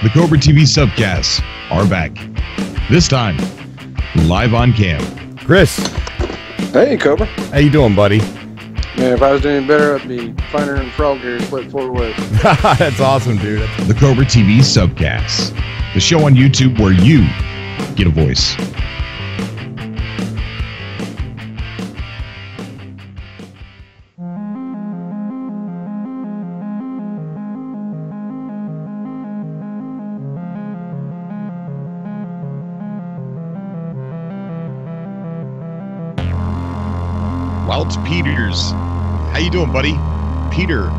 The Cobra TV Subcasts are back. This time, live on cam. Chris. Hey, Cobra. How you doing, buddy? Man, if I was doing better, I'd be finding in frog here and split 4 ways. That's awesome, dude. The Cobra TV Subcasts, the show on YouTube where you get a voice. Wild Peters, how you doing, buddy? Peter,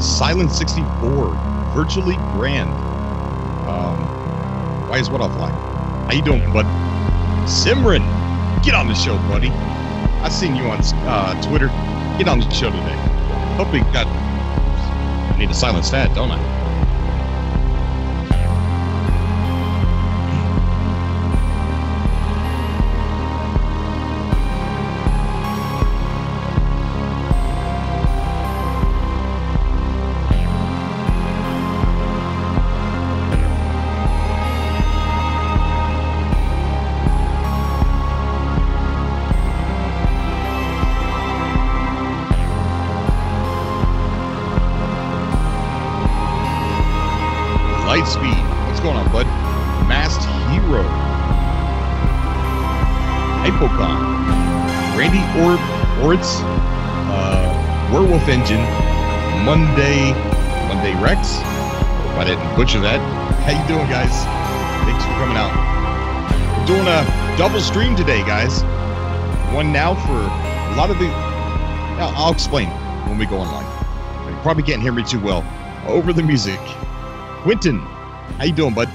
Silent 64, Virtually Grand. Why is what offline? How you doing, bud? Simran, get on the show, buddy. I seen you on Twitter. Get on the show today. Hopefully, I need a silent stat, don't I? Lightspeed, what's going on, bud? Masked Hero, Hypocon, Randy Oritz, Werewolf Engine, Monday Rex. Hope I didn't butcher that. How you doing, guys? Thanks for coming out. We're doing a double stream today, guys. One now for a lot of the. I'll explain when we go online. You probably can't hear me too well over the music. Quentin, how you doing, bud?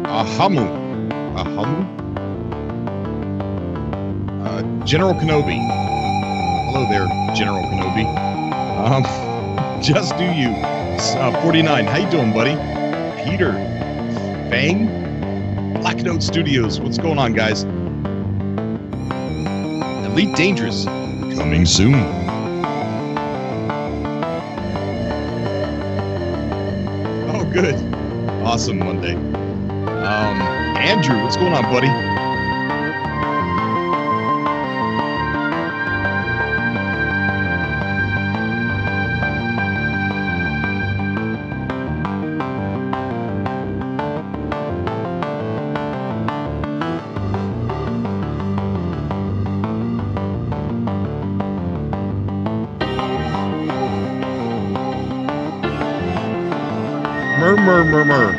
Ahamu. General Kenobi. Hello there, General Kenobi. Just do you. 49. How you doing, buddy? Peter. Fang. Black Note Studios. What's going on, guys? Elite Dangerous. Coming soon. Oh, good. Awesome Monday. Andrew, what's going on, buddy? Murmur.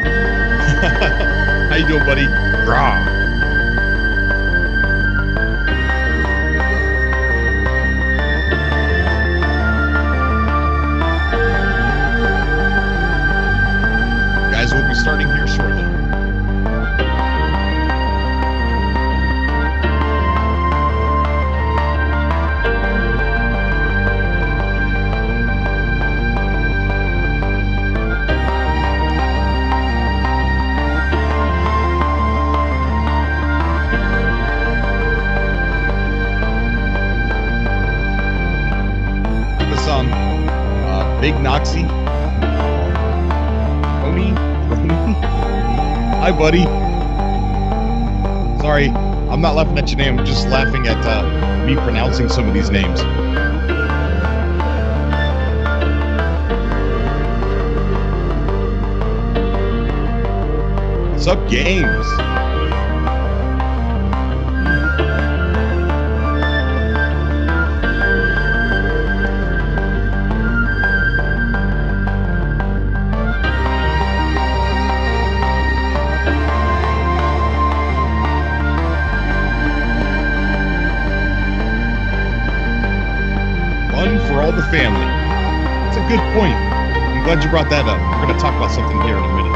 How you doing, buddy? Rah. Guys, we'll be starting here shortly. Big Noxy. Tony. Hi, buddy. Sorry, I'm not laughing at your name. I'm just laughing at me pronouncing some of these names. What's up, games? All the family. That's a good point. I'm glad you brought that up. We're going to talk about something here in a minute.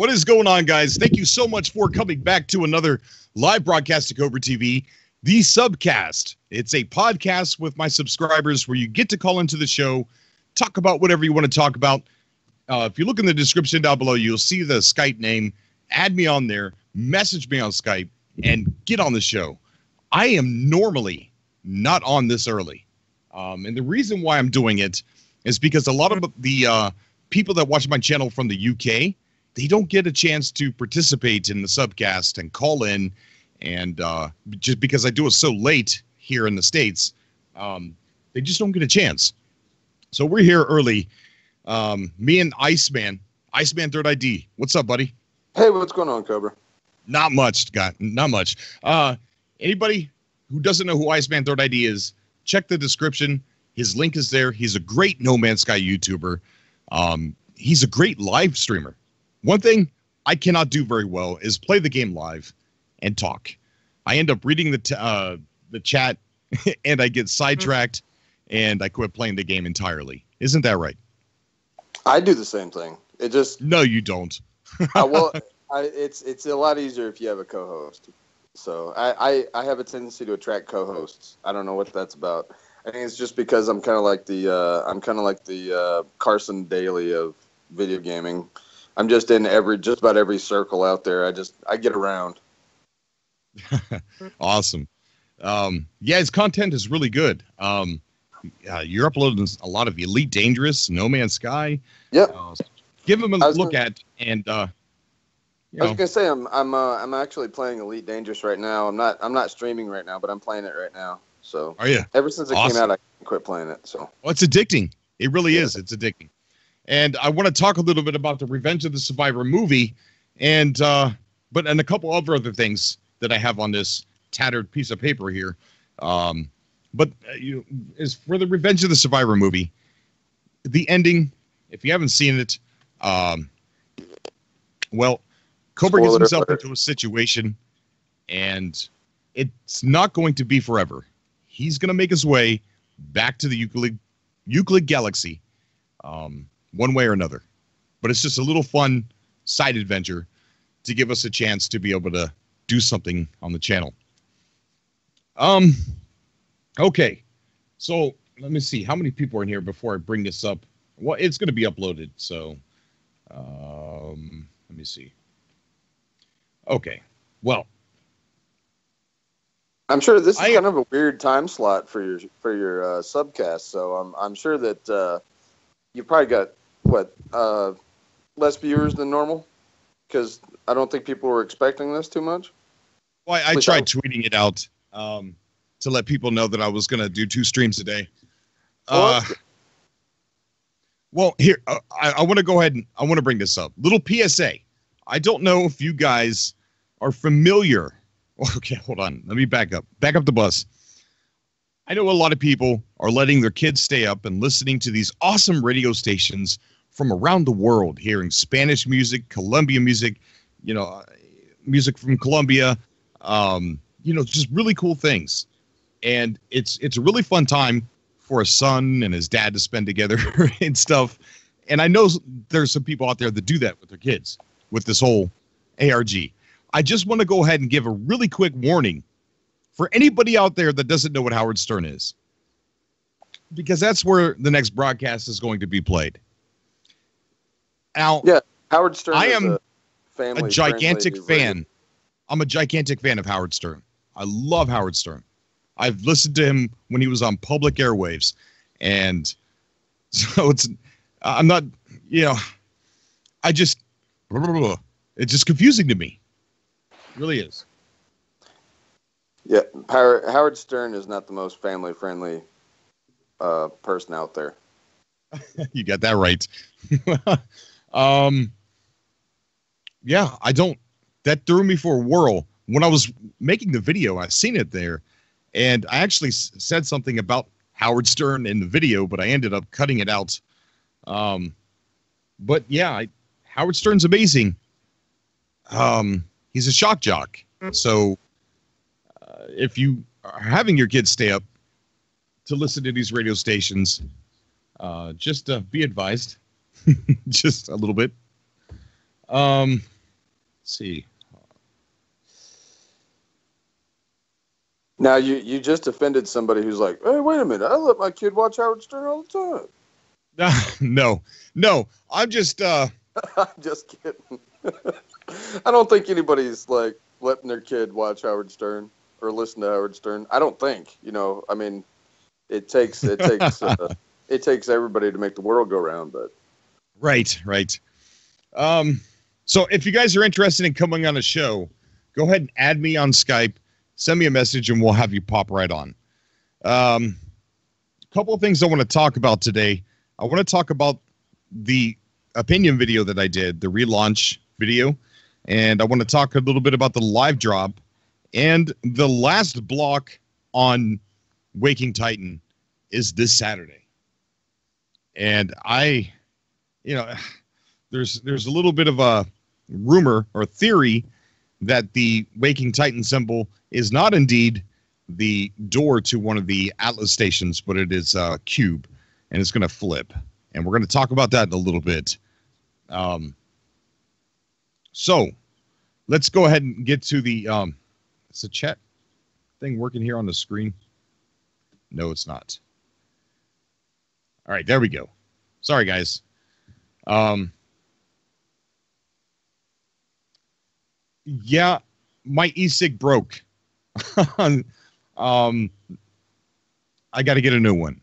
What is going on, guys? Thank you so much for coming back to another live broadcast of Cobra TV, the Subcast. It's a podcast with my subscribers where you get to call into the show, talk about whatever you want to talk about. If you look in the description down below, you'll see the Skype name. Add me on there, message me on Skype, and get on the show. I am normally not on this early. And the reason why I'm doing it is because a lot of the people that watch my channel from the UK, they don't get a chance to participate in the Subcast and call in. And just because I do it so late here in the States, they just don't get a chance. So we're here early. Me and Iceman Third ID. What's up, buddy? Hey, what's going on, Cobra? Not much, guy. Not much. Anybody who doesn't know who Iceman Third ID is, check the description. His link is there. He's a great No Man's Sky YouTuber. He's a great live streamer. One thing I cannot do very well is play the game live and talk. I end up reading the chat, and I get sidetracked, and I quit playing the game entirely. Isn't that right? I do the same thing. It just No, you don't. it's a lot easier if you have a co-host. So I have a tendency to attract co-hosts. I don't know what that's about. I think it's just because I'm kind of like the Carson Daly of video gaming. I'm just in just about every circle out there. I get around. Awesome. Yeah, his content is really good. You're uploading a lot of Elite Dangerous, No Man's Sky. Yep. Give him a look at, and I was gonna say I'm actually playing Elite Dangerous right now. I'm not streaming right now, but I'm playing it right now. So are you? Ever since it came out, I quit playing it. So well, it's addicting. It really is. It's addicting. And I want to talk a little bit about the Revenge of the Survivor movie, and a couple of other things that I have on this tattered piece of paper here. But as for the Revenge of the Survivor movie, the ending, if you haven't seen it, well, Cobra gets himself into a situation, and it's not going to be forever. He's going to make his way back to the Euclid Galaxy, one way or another. But it's just a little fun side adventure to give us a chance to be able to do something on the channel. Okay, so let me see how many people are in here before I bring this up. Well, it's going to be uploaded, so let me see. Okay, well, I'm sure this is kind of a weird time slot for your subcast. So I'm sure that you probably got less viewers than normal, because I don't think people were expecting this too much. Well, I tried tweeting it out to let people know that I was going to do 2 streams a day. Well, here, I want to go ahead and I want to bring this up. Little PSA. I don't know if you guys are familiar. Okay, hold on. Let me back up. Back up the bus. I know a lot of people are letting their kids stay up and listening to these awesome radio stations from around the world, hearing Spanish music, Colombian music, music from Colombia, just really cool things. And it's a really fun time for a son and his dad to spend together and stuff. And I know there's some people out there that do that with their kids with this whole ARG. I just want to go ahead and give a really quick warning for anybody out there that doesn't know what Howard Stern is, because that's where the next broadcast is going to be played. Now, yeah, Howard Stern. I am a gigantic fan. I'm a gigantic fan of Howard Stern. I love Howard Stern. I've listened to him when he was on public airwaves, and so I'm not, it's just confusing to me. It really is. Yeah, Howard Stern is not the most family-friendly person out there. You got that right. Yeah, that threw me for a whirl. When I was making the video, I seen it there, and I actually said something about Howard Stern in the video, but I ended up cutting it out. But yeah, Howard Stern's amazing. He's a shock jock. So if you are having your kids stay up to listen to these radio stations, just be advised, just a little bit. see. Now you just offended somebody who's like, hey, wait a minute, I let my kid watch Howard Stern all the time. No. I'm just I'm just kidding. I don't think anybody's like letting their kid watch Howard Stern or listen to Howard Stern. I don't think. I mean, it takes everybody to make the world go round. But right. So if you guys are interested in coming on a show, go ahead and add me on Skype. Send me a message, and we'll have you pop right on. A couple of things I want to talk about today. I want to talk about the opinion video that I did, the relaunch video, and I want to talk a little bit about the live drop and the last block on Waking Titan is this Saturday. And there's a little bit of a rumor or theory that the Waking Titan symbol is not indeed the door to one of the Atlas stations, but it is a cube, and it's going to flip. And we're going to talk about that in a little bit. So let's go ahead and get to the, is the chat thing working here on the screen? No, it's not. All right, there we go. Sorry, guys. Yeah, my e-cig broke. I got to get a new one.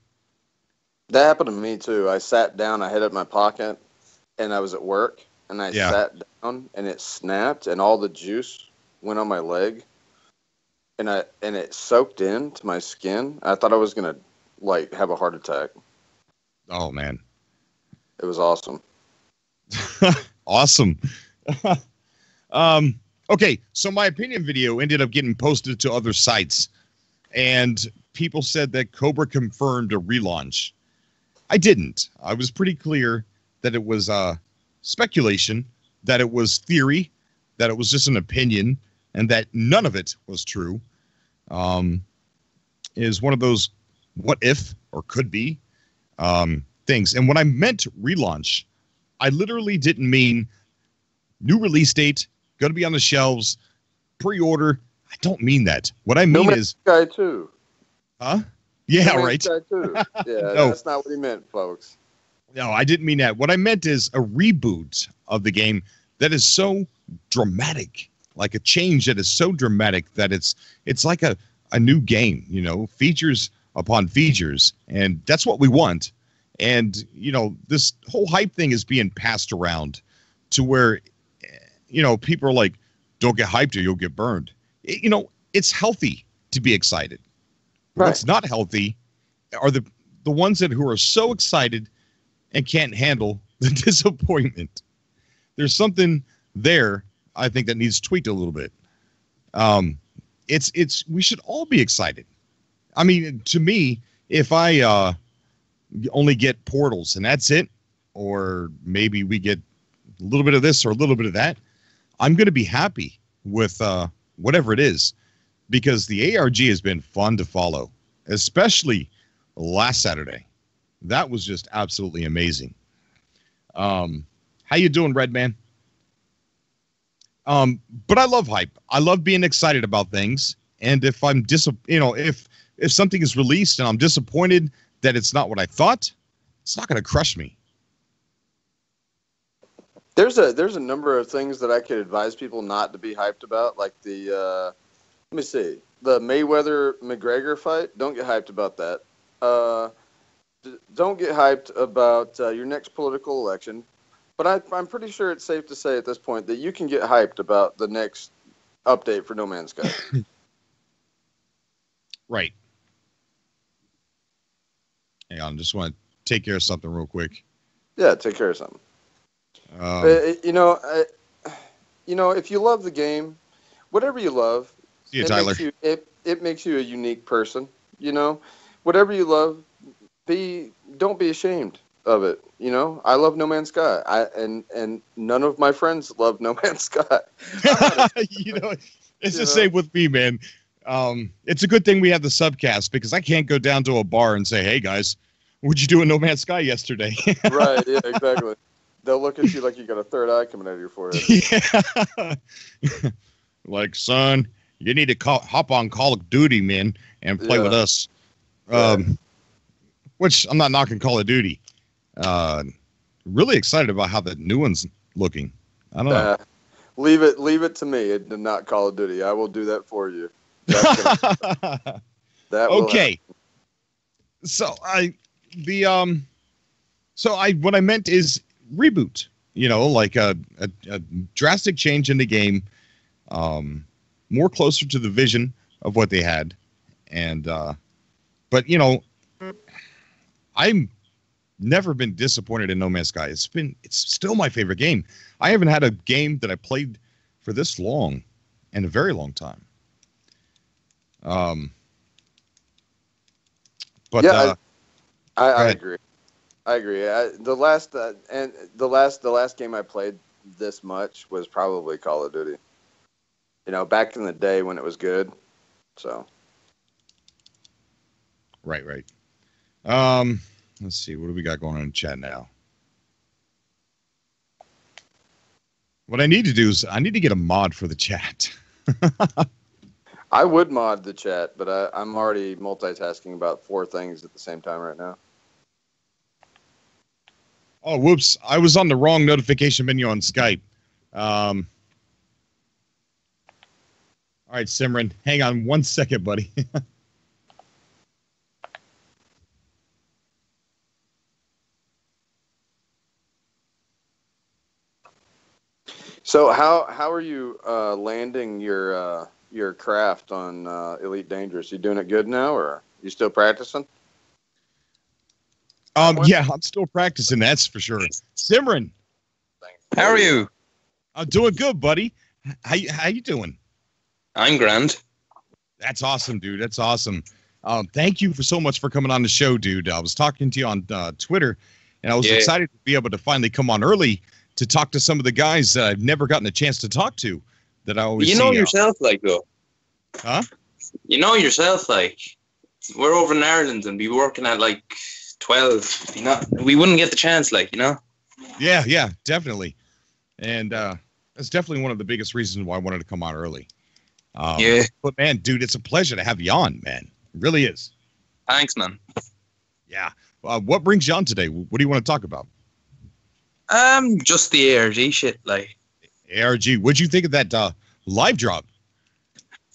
That happened to me too. I sat down, I had it in my pocket, and I was at work, and I sat down, and it snapped, and all the juice went on my leg, and it soaked into my skin. I thought I was gonna have a heart attack. Oh man, it was awesome. Awesome. Okay, so my opinion video ended up getting posted to other sites, and people said that Cobra confirmed a relaunch. I didn't. I was pretty clear that it was speculation, that it was theory, that it was just an opinion, and that none of it was true. Is one of those what if or could be things. And when I meant relaunch, I literally didn't mean new release date, going to be on the shelves, pre-order. I don't mean that. What I mean is Sky too. Huh? Yeah, No right. Sky too. Yeah, No. That's not what he meant, folks. No, I didn't mean that. What I meant is a reboot of the game that is so dramatic, like a change that is so dramatic that it's like a new game, features upon features, and that's what we want. And, this whole hype thing is being passed around to where, people are like, don't get hyped or you'll get burned. It's healthy to be excited. Right. What's not healthy are the ones who are so excited and can't handle the disappointment. There's something there, I think, that needs tweaked a little bit. We should all be excited. I mean, to me, if I only get portals and that's it, or maybe we get a little bit of this or a little bit of that, I'm going to be happy with whatever it is, because the ARG has been fun to follow, especially last Saturday. That was just absolutely amazing. How you doing, Redman? But I love hype. I love being excited about things. And if I'm if something is released and I'm disappointed that it's not what I thought, it's not going to crush me. There's a number of things that I could advise people not to be hyped about, like the let me see, the Mayweather-McGregor fight. Don't get hyped about that. Don't get hyped about your next political election. But I'm pretty sure it's safe to say at this point that you can get hyped about the next update for No Man's Sky. Right. Hang on, just want to take care of something real quick. Yeah, take care of something. If you love the game, whatever you love, see you, Tyler. It makes you a unique person. Whatever you love, don't be ashamed of it. I love No Man's Sky. And none of my friends love No Man's Sky. It's the same with me, man. It's a good thing we have the Subcast, because I can't go down to a bar and say, hey guys, what'd you do in No Man's Sky yesterday? Right, yeah, exactly. they'll look at you like you got a third eye coming out of your forehead. Yeah. Like, son, you need to hop on Call of Duty, man, and play with us. Which I'm not knocking Call of Duty. Really excited about how the new one's looking. I don't know. Leave it to me and not Call of Duty. I will do that for you. That okay. So what I meant is reboot. You know, like a drastic change in the game, more closer to the vision of what they had, and but you know, I'm never been disappointed in No Man's Sky. It's still my favorite game. I haven't had a game that I played for this long in a very long time. But yeah, I agree. I agree. The last game I played this much was probably Call of Duty. You know, back in the day when it was good. So. Right. Let's see. What do we got going on in chat now? What I need to do is I need to get a mod for the chat. I would mod the chat, but I'm already multitasking about 4 things at the same time right now. Oh, whoops. I was on the wrong notification menu on Skype. All right, Simran. Hang on 1 second, buddy. So how are you landing your craft on Elite Dangerous? You doing it good now, or you still practicing? Yeah, I'm still practicing. That's for sure. Simran, how are you? I'm doing good, buddy. How you doing? I'm grand. That's awesome, dude. That's awesome. Thank you so much for coming on the show, dude. I was talking to you on Twitter, and I was excited to be able to finally come on early to talk to some of the guys that I've never gotten a chance to talk to. That I always know yourself, like, though. Huh? You know yourself, like, we're over in Ireland and be working at like 12. We wouldn't get the chance, like, you know. Yeah, definitely. And that's definitely one of the biggest reasons why I wanted to come on early. But man, dude, it's a pleasure to have you on, man. It really is. Thanks, man. Yeah. What brings you on today? What do you want to talk about? Just the ARG shit, like. ARG. What'd you think of that live drop?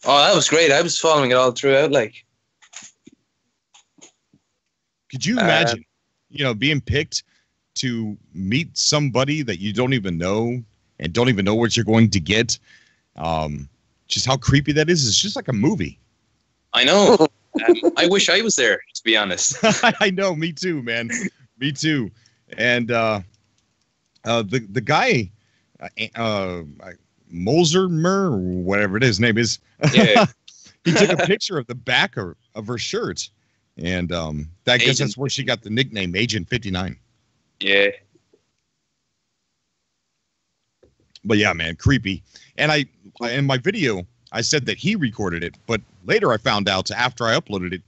Oh, that was great. I was following it all throughout, like. Could you imagine, being picked to meet somebody that you don't even know and don't even know what you're going to get? Just how creepy that is. It's just like a movie. I know. I wish I was there, to be honest. I know. Me too, man. Me too. And the guy, Molzermer, or whatever his name is, yeah. He took a picture of the back of her shirt. And I guess that's where she got the nickname Agent 59. Yeah. But yeah, man, creepy. And in my video, I said that he recorded it, but later I found out after I uploaded it,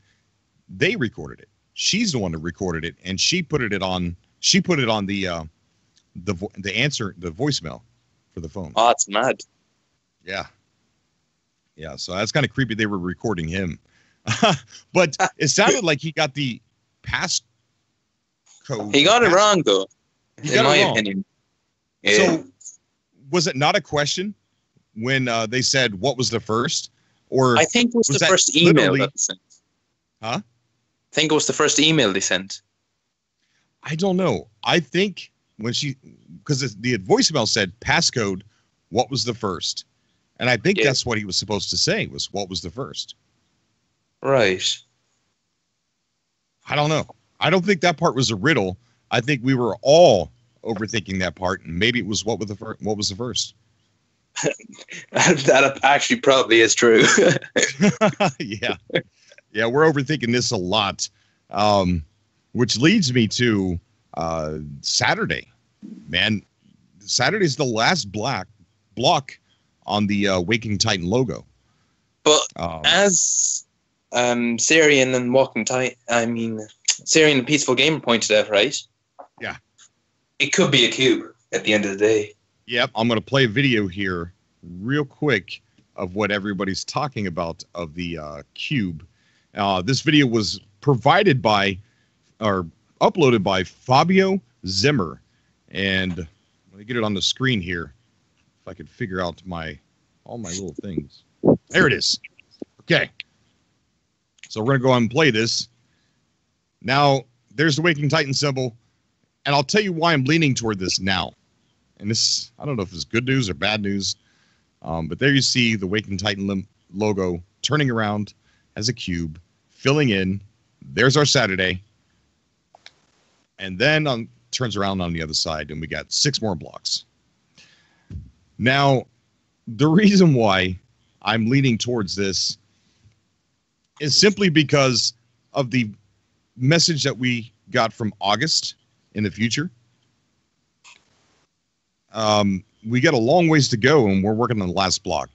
they recorded it. She's the one that recorded it, and she put it on. She put it on the voicemail for the phone. Oh, it's mad. Yeah. So that's kind of creepy. They were recording him, but it sounded like he got the passcode. He got it wrong, though. In my opinion. Yeah. So, was it not a question when they said what was the first? Or I think it was the first email that they sent. Huh? I think it was the first email they sent. I don't know. I think because the voicemail said passcode, what was the first? And I think that's what he was supposed to say, was what was the first. Right. I don't know. I don't think that part was a riddle. I think we were all overthinking that part, and maybe it was what was the first. That actually probably is true. Yeah, we're overthinking this a lot, which leads me to Saturday. Man, Saturday's the last block on the Waking Titan logo. But as Syrian and Walking Titan, Syrian and Peaceful Gamer pointed out, right? Yeah. it could be a cube at the end of the day. Yep, I'm going to play a video here real quick of what everybody's talking about of the cube. This video was provided by, or uploaded by Fabio Zimmer. And let me get it on the screen here. If I could figure out all my little things. There it is. Okay. So we're going to go ahead and play this. Now, there's the Waking Titan symbol. And I'll tell you why I'm leaning toward this now. And this, I don't know if it's good news or bad news. But there you see the Waking Titan logo turning around as a cube, filling in. There's our Saturday. And then turns around on the other side, and we got 6 more blocks. Now, the reason why I'm leaning towards this is simply because of the message that we got from August in the future. We got a long ways to go, and we're working on the last block.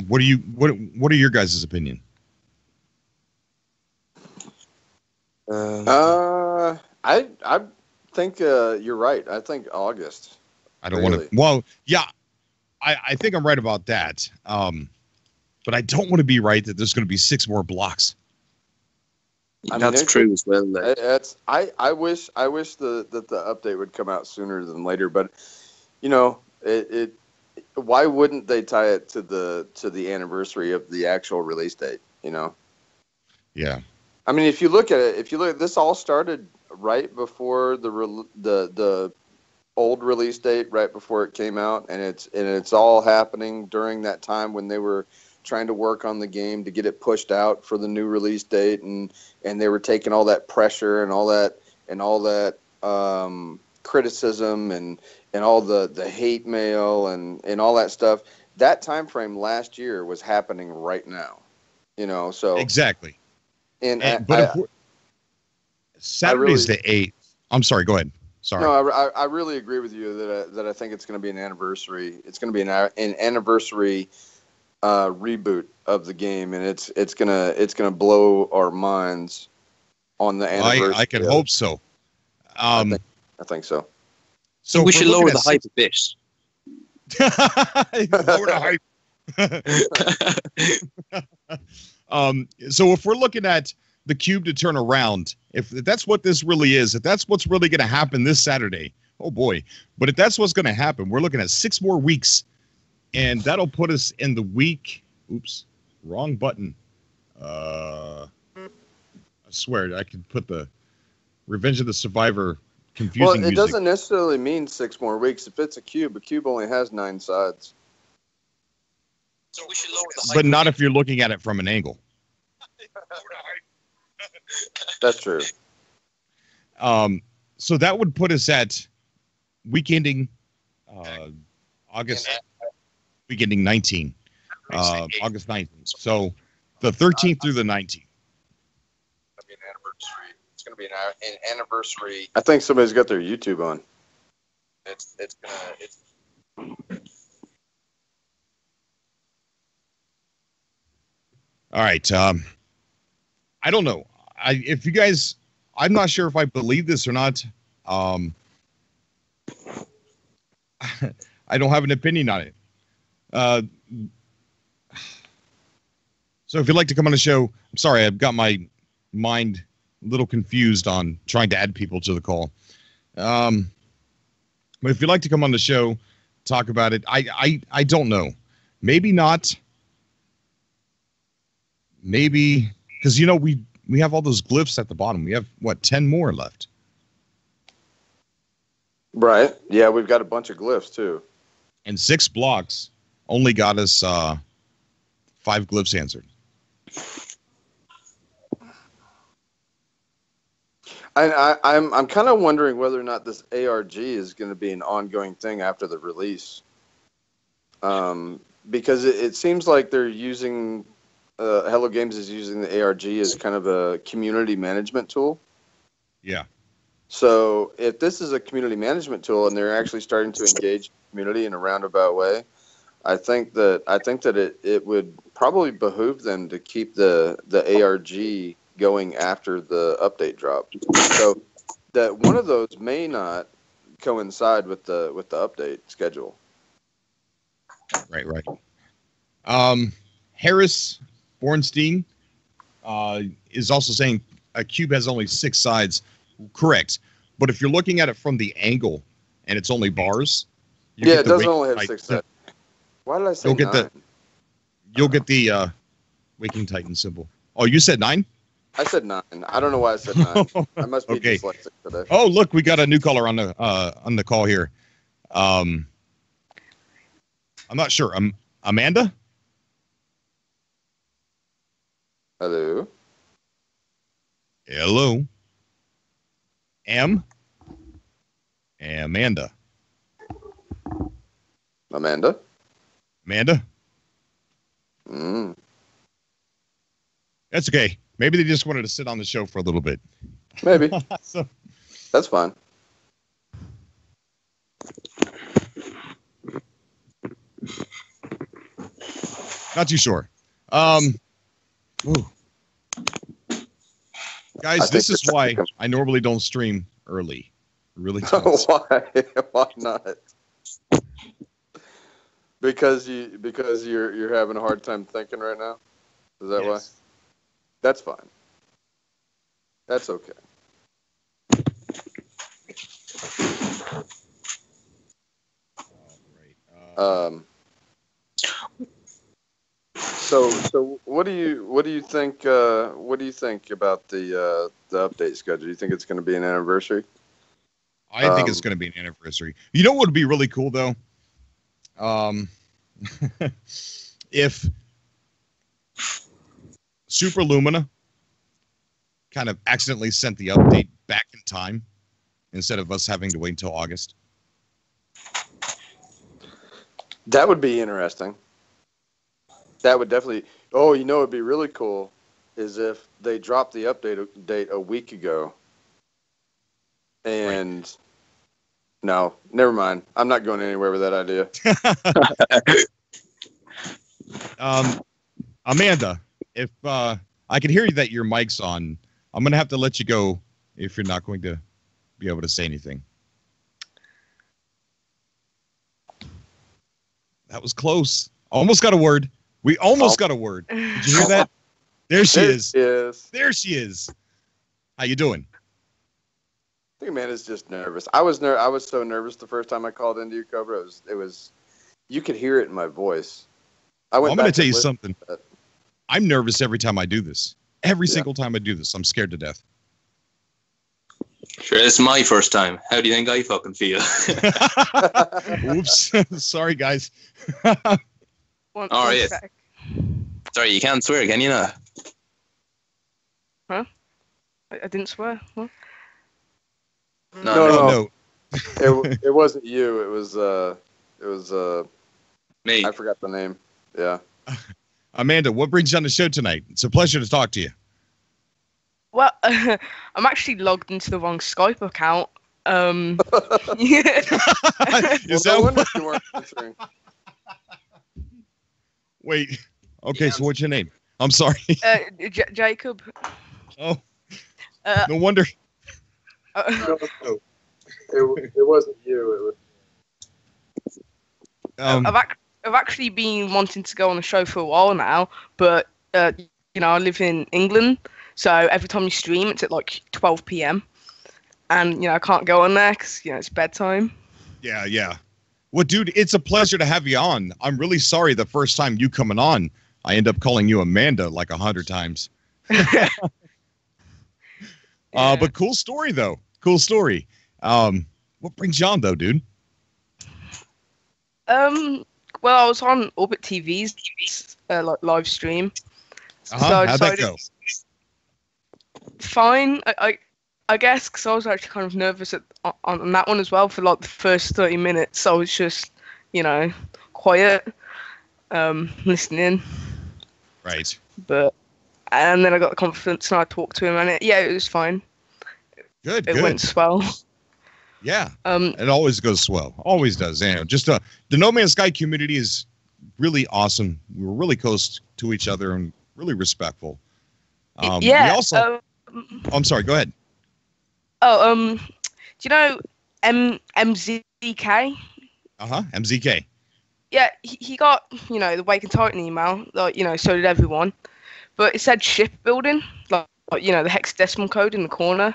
What are your guys' opinion? I think you're right. I think August. I don't want to. Well, yeah, I think I'm right about that. But I don't want to be right that there's going to be 6 more blocks. That's true as well. I wish that the update would come out sooner than later. But you know, it why wouldn't they tie it to the anniversary of the actual release date? You know. Yeah. I mean, if you look at it, this all started right before the old release date, right before it came out, and it's all happening during that time when they were trying to work on the game to get it pushed out for the new release date, and they were taking all that pressure and all that criticism and all the hate mail and all that stuff. That time frame last year was happening right now, you know. So exactly. But Saturday's the 8th. I'm sorry. Go ahead. Sorry. No, I really agree with you that I think it's going to be an anniversary. It's going to be an anniversary reboot of the game, and it's gonna blow our minds on the anniversary. I can hope so. I think so. So we should lower the hype a bit. Lower the hype. So if we're looking at the cube to turn around, if that's what this really is, if that's what's really going to happen this Saturday, oh boy. But if that's what's going to happen, we're looking at 6 more weeks, and that'll put us in the week. Oops, wrong button. I swear I could put the Revenge of the Survivor confusing Well, it music. doesn't necessarily mean 6 more weeks. If it's a cube only has 9 sides. So we should lower the hype. But not if you're looking at it from an angle. That's true. So that would put us at week ending August, week ending 19, August 19th. So the 13th through the 19th. It's going to be an anniversary. I think somebody's got their YouTube on. All right. I don't know. If you guys, I'm not sure if I believe this or not. I don't have an opinion on it. So if you'd like to come on the show, I'm sorry, I've got my mind a little confused on trying to add people to the call. But if you'd like to come on the show, talk about it, I don't know. Maybe not. Maybe, because, you know, we have all those glyphs at the bottom. We have, 10 more left? Right. Yeah, we've got a bunch of glyphs, too. And 6 blocks only got us 5 glyphs answered. I'm kind of wondering whether or not this ARG is going to be an ongoing thing after the release. Because it seems like they're using... Hello Games is using the ARG as kind of a community management tool. Yeah. So if this is a community management tool and they're actually starting to engage the community in a roundabout way, I think that it would probably behoove them to keep the ARG going after the update drop. So that one of those may not coincide with the update schedule. Right. Harris Bornstein is also saying a cube has only 6 sides. Correct. But if you're looking at it from the angle and it's only bars, it doesn't only have 6 sides. Why did I say 9? You'll get the Waking Titan symbol. Oh, you said 9? I said 9. I don't know why I said 9. I must be dyslexic today. Oh, look, we got a new caller on the call here. I'm not sure. Amanda? Hello. Amanda. That's okay. Maybe they just wanted to sit on the show for a little bit. Maybe. That's fine. Not too sure. Guys, this is why I normally don't stream early. Really don't. Why? Why not? Because you're having a hard time thinking right now? Is that why? That's fine. That's okay. So what do you think about the update schedule? Do you think it's going to be an anniversary? I think it's going to be an anniversary. You know what would be really cool though? If Super Lumina kind of accidentally sent the update back in time instead of us having to wait until August. That would be interesting. That would definitely. Oh, you know, it'd be really cool is if they dropped the update date a week ago. And right. No, never mind. I'm not going anywhere with that idea. Amanda, if I can hear you that your mic's on, I'm going to have to let you go if you're not going to be able to say anything. That was close. Almost got a word. We almost got a word. Did you hear that? There she is. There she is. How you doing? I think Amanda's just nervous. I was so nervous the first time I called into you, Cobra. It was you could hear it in my voice. I'm going to tell you something. I'm nervous every time I do this. Every single time I do this, I'm scared to death. Sure, it's my first time. How do you think I fucking feel? Oops. Sorry, guys. Oh, yes. Sorry, you can't swear, can you not? Huh? I didn't swear. What? No. It wasn't you. It was me. I forgot the name. Yeah. Amanda, what brings you on the show tonight? It's a pleasure to talk to you. Well, I'm actually logged into the wrong Skype account. Is that what you weren't answering? Wait. Okay, yeah. So what's your name? I'm sorry. Jacob. Oh. No wonder. No. It wasn't you. It was. I've actually been wanting to go on the show for a while now, but I live in England, so every time you stream, it's at like 12 p.m. and I can't go on there because it's bedtime. Yeah. Well, dude, it's a pleasure to have you on. I'm really sorry the first time you coming on, I end up calling you Amanda like 100 times. But cool story though. Cool story. What brings you on though, dude? Well, I was on Orbit TV's like live stream. So how'd that go? Fine, I guess, because I was actually kind of nervous on that one as well for like the first 30 minutes. I was just, quiet, listening. Right. And then I got the confidence and I talked to him, and it was fine. Good. It went swell. Yeah. It always goes swell. Always does. Just the No Man's Sky community is really awesome. We were really close to each other and really respectful. Yeah. We also, I'm sorry. Go ahead. Do you know MZK. MZK. Yeah, he got, the Wake and Titan email, like, so did everyone. But it said shipbuilding, like the hexadecimal code in the corner.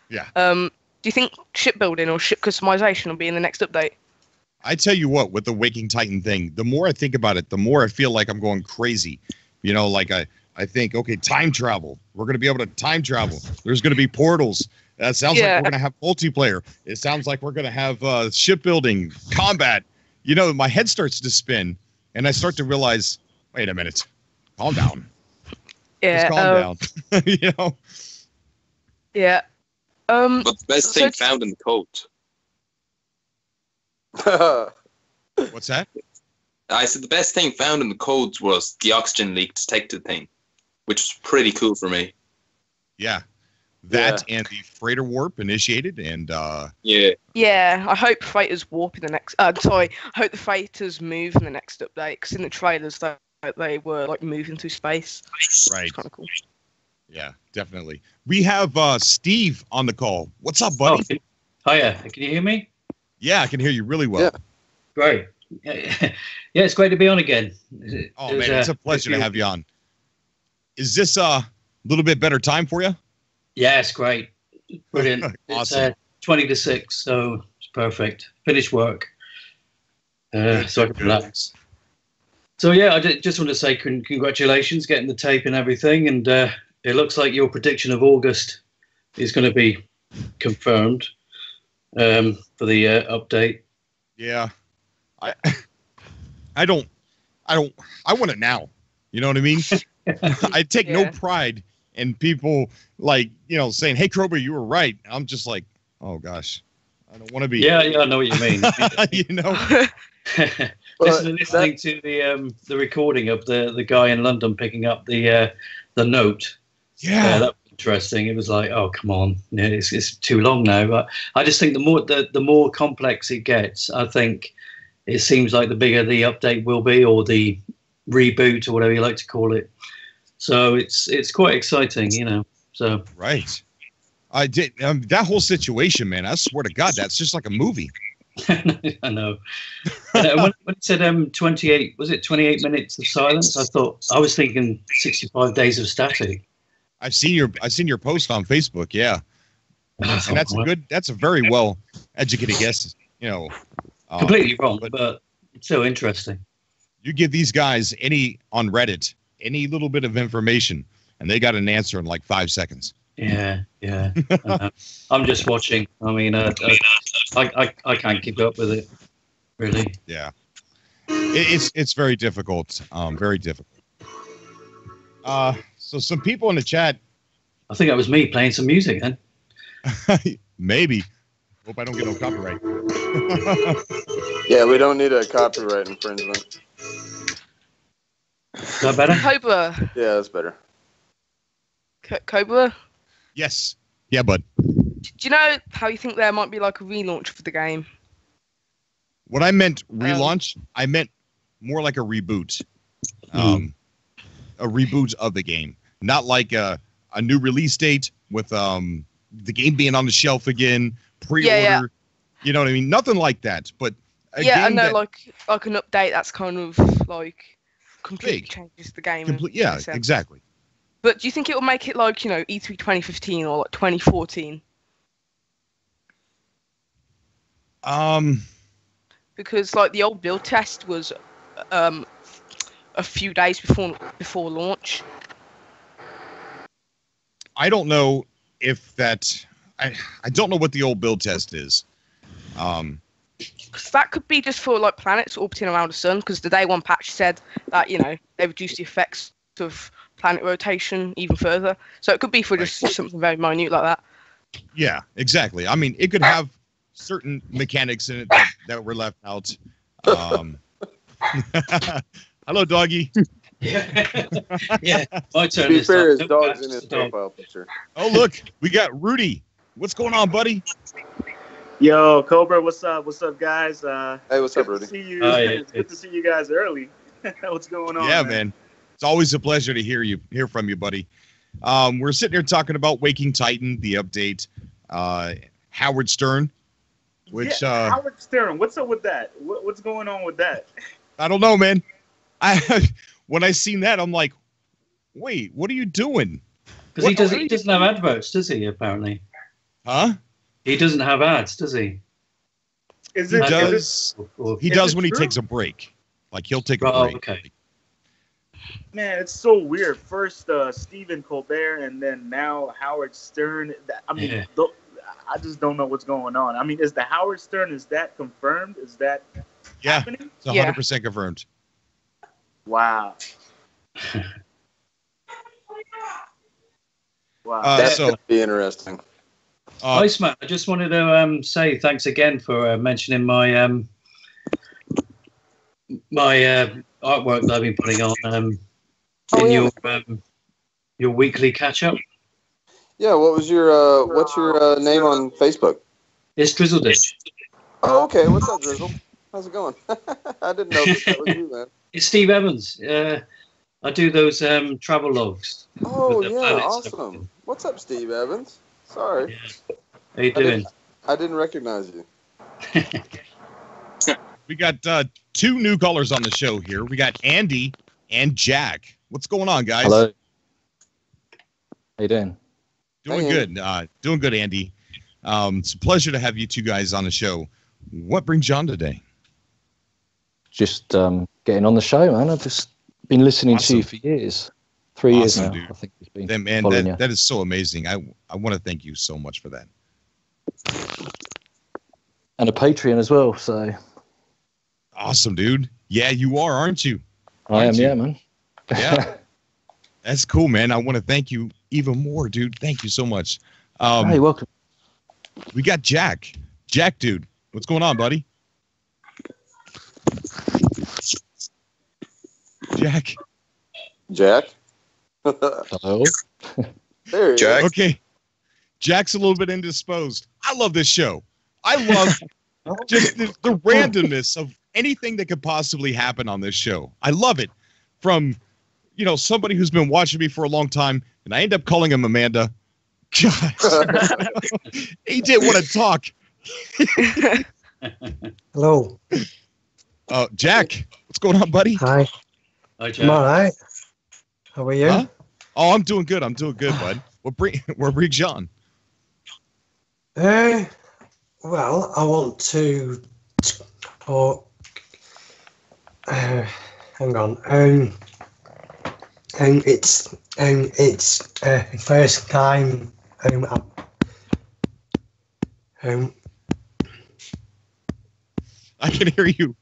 Yeah. Do you think shipbuilding or ship customization will be in the next update? I tell you what, with the Waking Titan thing, the more I think about it, the more I feel like I'm going crazy. Like I think, okay, time travel. We're going to be able to time travel. There's going to be portals. That sounds like we're going to have multiplayer. It sounds like we're going to have shipbuilding, combat. My head starts to spin, and I start to realize, wait a minute, calm down. Yeah. Just calm down. Yeah. But the best thing found in the code. What's that? I said the best thing found in the codes was the oxygen leak detected thing, which was pretty cool for me. Yeah. That and the freighter warp initiated, and Yeah, I hope freighters warp in the next. I hope the freighters move in the next update. Because in the trailers, they were like moving through space. Right. It's kind of cool. Yeah, definitely. We have Steve on the call. What's up, buddy? Oh, hiya. Can you hear me? Yeah, I can hear you really well. Yeah. Great. Yeah, it's great to be on again. Man, it's a pleasure to have you on. Is this a little bit better time for you? Yeah, it's great. Brilliant. Awesome. It's 20 to 6, so it's perfect. Finished work. So I can relax. So, yeah, I just want to say congratulations getting the tape and everything. And it looks like your prediction of August is going to be confirmed for the update. Yeah. I want it now. You know what I mean? I take no pride in people saying, "Hey, Krober, you were right." I'm just like, oh gosh, I don't want to be. Yeah, I know what you mean. Listening to the recording of the guy in London picking up the note. Yeah, that was interesting. It was like, oh, come on, it's too long now. But I just think the more complex it gets, I think it seems like the bigger the update will be, or the reboot, or whatever you like to call it. So it's quite exciting, So right. I did that whole situation, man. I swear to God, that's just like a movie. I know. When it said 28, was it 28 minutes of silence? I was thinking 65 days of static. I've seen your post on Facebook, yeah. And that's a very well educated guess, completely wrong, but it's so interesting. You give these guys on Reddit any little bit of information, and they got an answer in like 5 seconds. Yeah. I'm just watching. I mean, I can't keep up with it, really. Yeah, it's very difficult. Very difficult. So some people in the chat. I think that was me playing some music then. Maybe. Hope I don't get no copyright. Yeah, we don't need a copyright infringement. Is that better? Cobra. Yeah, that's better. Cobra? Yes. Yeah, bud. Do you know how you think there might be like a relaunch for the game? What I meant relaunch, I meant more like a reboot. A reboot of the game. Not like a new release date with the game being on the shelf again, pre-order. Yeah. You know what I mean? Nothing like that. But I know, like an update that's kind of like completely changes the game. Yeah, exactly. But do you think it will make it like, E3 2015 or like 2014? Because like the old build test was a few days before launch. I don't know if that. I don't know what the old build test is. Because that could be just for like planets orbiting around the sun. Because the day one patch said that they reduced the effects of planet rotation even further. So it could be for just something very minute like that. Yeah, exactly. I mean, it could have certain mechanics in it that were left out. Hello, doggy. Yeah. My turn. To be fair, his dog's in his profile picture. Oh, look, we got Rudy. What's going on, buddy? Yo, Cobra, what's up? What's up, guys? Hey, what's up, Rudy? It's good to see you guys early. What's going on? Yeah, man. It's always a pleasure to hear from you, buddy. We're sitting here talking about Waking Titan, the update. Howard Stern Which Howard Stern. What's up with that? What's going on with that? I don't know, man. When I seen that, I'm like, wait, what are you doing? Because he doesn't have adverts, does he? Apparently, huh? He doesn't have ads, does he? He does when he takes a break. Like he'll take a break. Okay. Man, it's so weird. First Stephen Colbert, and then now Howard Stern. I just don't know what's going on. I mean, is the Howard Stern, is that confirmed? Is that happening? It's 100% confirmed. Wow. Wow. That's going to be interesting. Iceman, I just wanted to say thanks again for mentioning my artwork that I've been putting on your weekly catch-up. Yeah, what's your name on Facebook? It's Drizzle Dish. Oh, okay. What's up, Drizzle? How's it going? I didn't know that was you, man. It's Steve Evans. I do those travel logs. Oh, yeah, awesome. What's up, Steve Evans? Sorry. Yeah. How you doing? I didn't recognize you. We got two new callers on the show here. We got Andy and Jack. What's going on, guys? Hello. How you doing? Doing good. Doing good, Andy. It's a pleasure to have you two guys on the show. What brings you on today? Just getting on the show, man. I've just been listening to you for years. 3 years now, dude. I think it's been. Man, that is so amazing. I want to thank you so much for that. And a Patreon as well, so. Awesome, dude. Yeah, you are, aren't you? I am, yeah, man. Yeah. That's cool, man. I want to thank you even more, dude. Thank you so much. Hey, welcome. We got Jack. Jack, dude. What's going on, buddy? Jack. Jack? Hello? There he is. Okay. Jack's a little bit indisposed. I love this show. I love just the randomness of anything that could possibly happen on this show. I love it. From, somebody who's been watching me for a long time, and I end up calling him Amanda. God. He didn't want to talk. Hello. Jack, what's going on, buddy? Hi. Hi, Jack. I'm all right. How are you? Huh? Oh, I'm doing good. Bud. What brings you on? Well, I want to talk. Hang on. It's first time. I can hear you.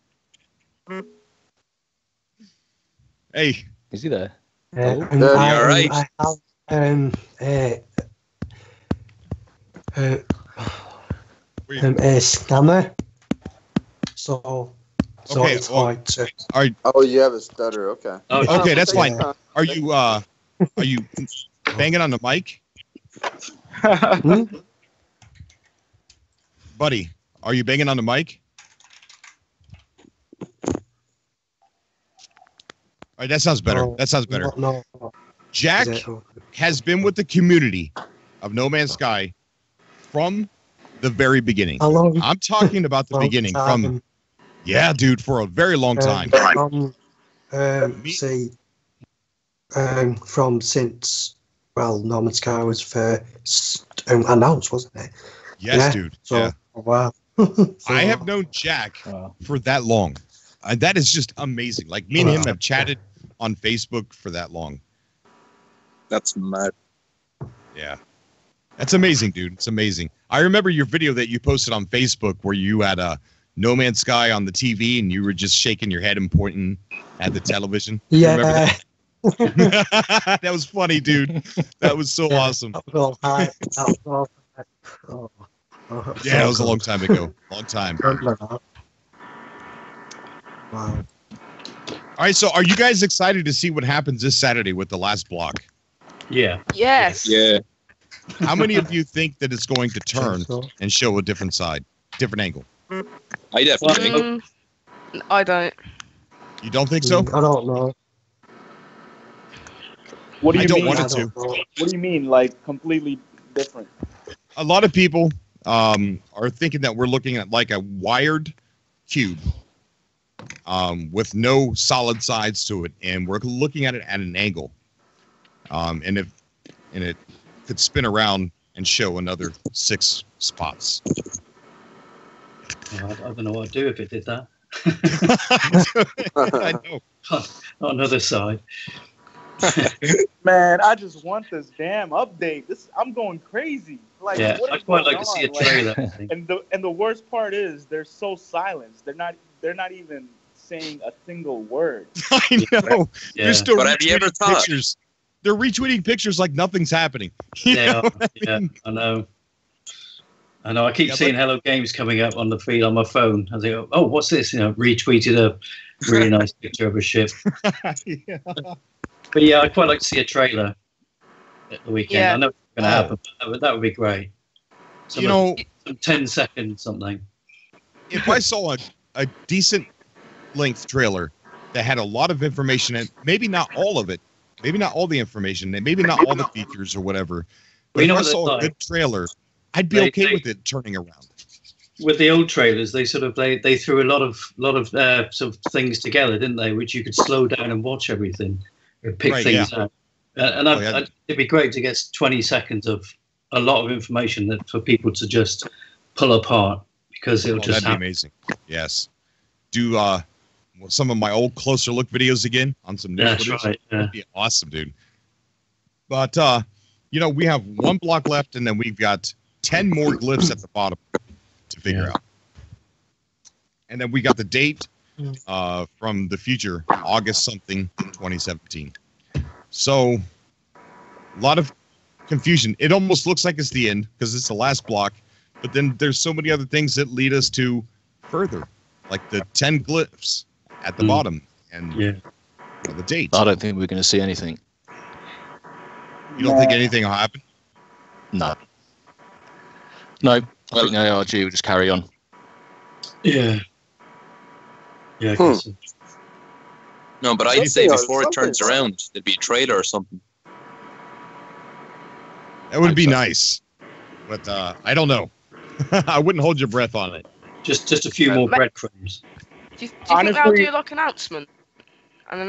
Hey, is he there? You all right? I have a scanner. So okay, it's hard to. Oh, you have a stutter. Okay. Okay, that's fine. Are you banging on the mic? Buddy, are you banging on the mic? All right, that sounds better. No. Jack has been with the community of No Man's Sky from the very beginning. How long? I'm talking about the beginning from, yeah, dude, for a very long time. From since, No Man's Sky was first announced, wasn't it? Yes, dude. So, yeah. Wow. I have known Jack for that long. That is just amazing. Like, me and him have chatted on Facebook for that long. That's mad. Yeah. That's amazing, dude. It's amazing. I remember your video that you posted on Facebook where you had a No Man's Sky on the TV and you were just shaking your head and pointing at the television. Yeah. That? That was funny, dude. That was so awesome. Yeah, Yeah, it was a long time ago. Long time. Wow. All right, so are you guys excited to see what happens this Saturday with the last block? Yeah. Yes. Yeah. How many of you think that it's going to turn and show a different side, different angle? I definitely think. I don't. You don't think so? I don't know. What do you I don't mean? want it to. What do you mean, like completely different? A lot of people are are thinking that we're looking at like a wired cube with no solid sides to it, and we're looking at it at an angle. And it could spin around and show another 6 spots. I don't know what I'd do if it did that. I know. On another side. Man, I just want this damn update. I'm going crazy. Like, Yeah, what I'd is quite going like to see a on? Like, trailer. and the worst part is they're so silenced. They're not even saying a single word. I know. Yeah. They're still But have you ever retweeting thought- pictures. They're retweeting pictures like nothing's happening. You Yeah, know what I yeah, mean? I know. I keep Yeah, seeing but- Hello Games coming up on the feed on my phone. I think, oh, what's this? Retweeted a really nice picture of a ship. Yeah. But yeah, I'd quite like to see a trailer at the weekend. Yeah. I know it's going to happen, but that would be great. Some 10-second something. If I saw a decent length trailer that had a lot of information and maybe not all of it, maybe not all the information, maybe not all the features or whatever, but You know if I what they're saw a like? good trailer, I'd be okay with it turning around. With the old trailers, they threw a lot of sort of things together, didn't they? Which you could slow down and watch everything, or pick Right, things yeah. out. It'd be great to get 20 seconds of a lot of information that for people to just pull apart, because it'll just That'd be happen. amazing. Yes. Do some of my old closer look videos again on some new That's footage. right. Yeah. That'd be awesome, dude. But we have 1 block left, and then we've got 10 more glyphs at the bottom to figure out. And then we got the date from the future, August something, 2017. So a lot of confusion. It almost looks like it's the end because it's the last block, but then there's so many other things that lead us to further, like the 10 glyphs at the bottom and the date. I don't think we're going to see anything. You don't think anything will happen? No. No, I think the ARG will just carry on. Yeah. Yeah. I guess so. No, but I'd say Something- before it turns something- around, there'd be a trailer or something. That would be nice, but I don't know. I wouldn't hold your breath on it. Just a few more breadcrumbs. Do you think they'll Honestly- do like an announcement? An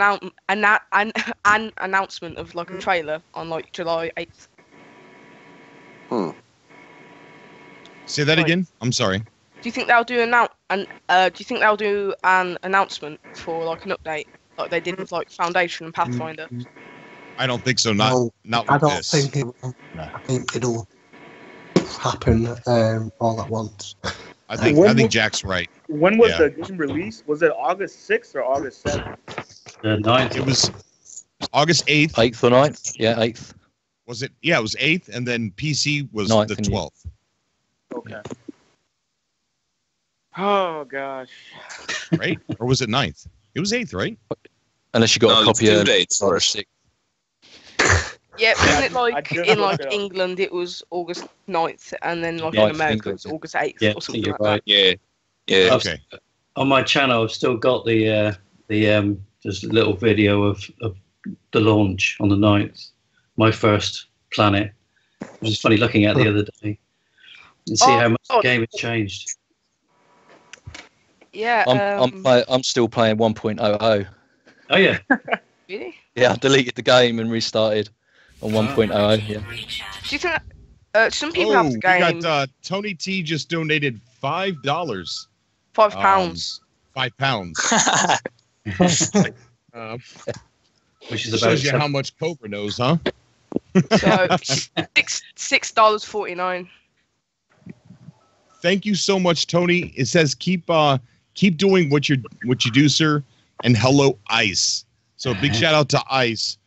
announcement of like a trailer on like July 8th. Say that again. I'm sorry. Do you think they'll do an announcement for like an update like they did with like Foundation and Pathfinder? I don't think so. No, Not I with don't this. think it will. I think it'll happen all at once. I think Jack's right. When was Yeah. the game released? Was it August 6th or August 7th? 9th. It was August 8th. 8th or 9th? Yeah, 8th. Was it? Yeah, it was 8th, and then PC was 9th the and 12th. Okay. Oh gosh. Right? Or was it 9th? It was 8th, right? Unless you got No, a there's copy two of dates or first. 6th. Yeah, wasn't it I like just in looked like it up. England it was August 9th and then like 9th in America England, it's August 8th Yeah, I or think something you're like right. Yeah. Yeah. Okay. On my channel, I've still got the just a little video of the launch on the 9th, my first planet. It was just funny looking at the other day and see how much the game has changed. that. Yeah. I'm still playing 1.00. Oh yeah, Really? Yeah, I deleted the game and restarted on 1.00. Yeah. Do you think some people Oh, have we the game got Tony T just donated $5. £5? £5. which is about Shows you how much Cobra knows, huh? So $6.49. Thank you so much, Tony. It says keep doing what you do, sir. And hello, Ice. So big shout out to Ice.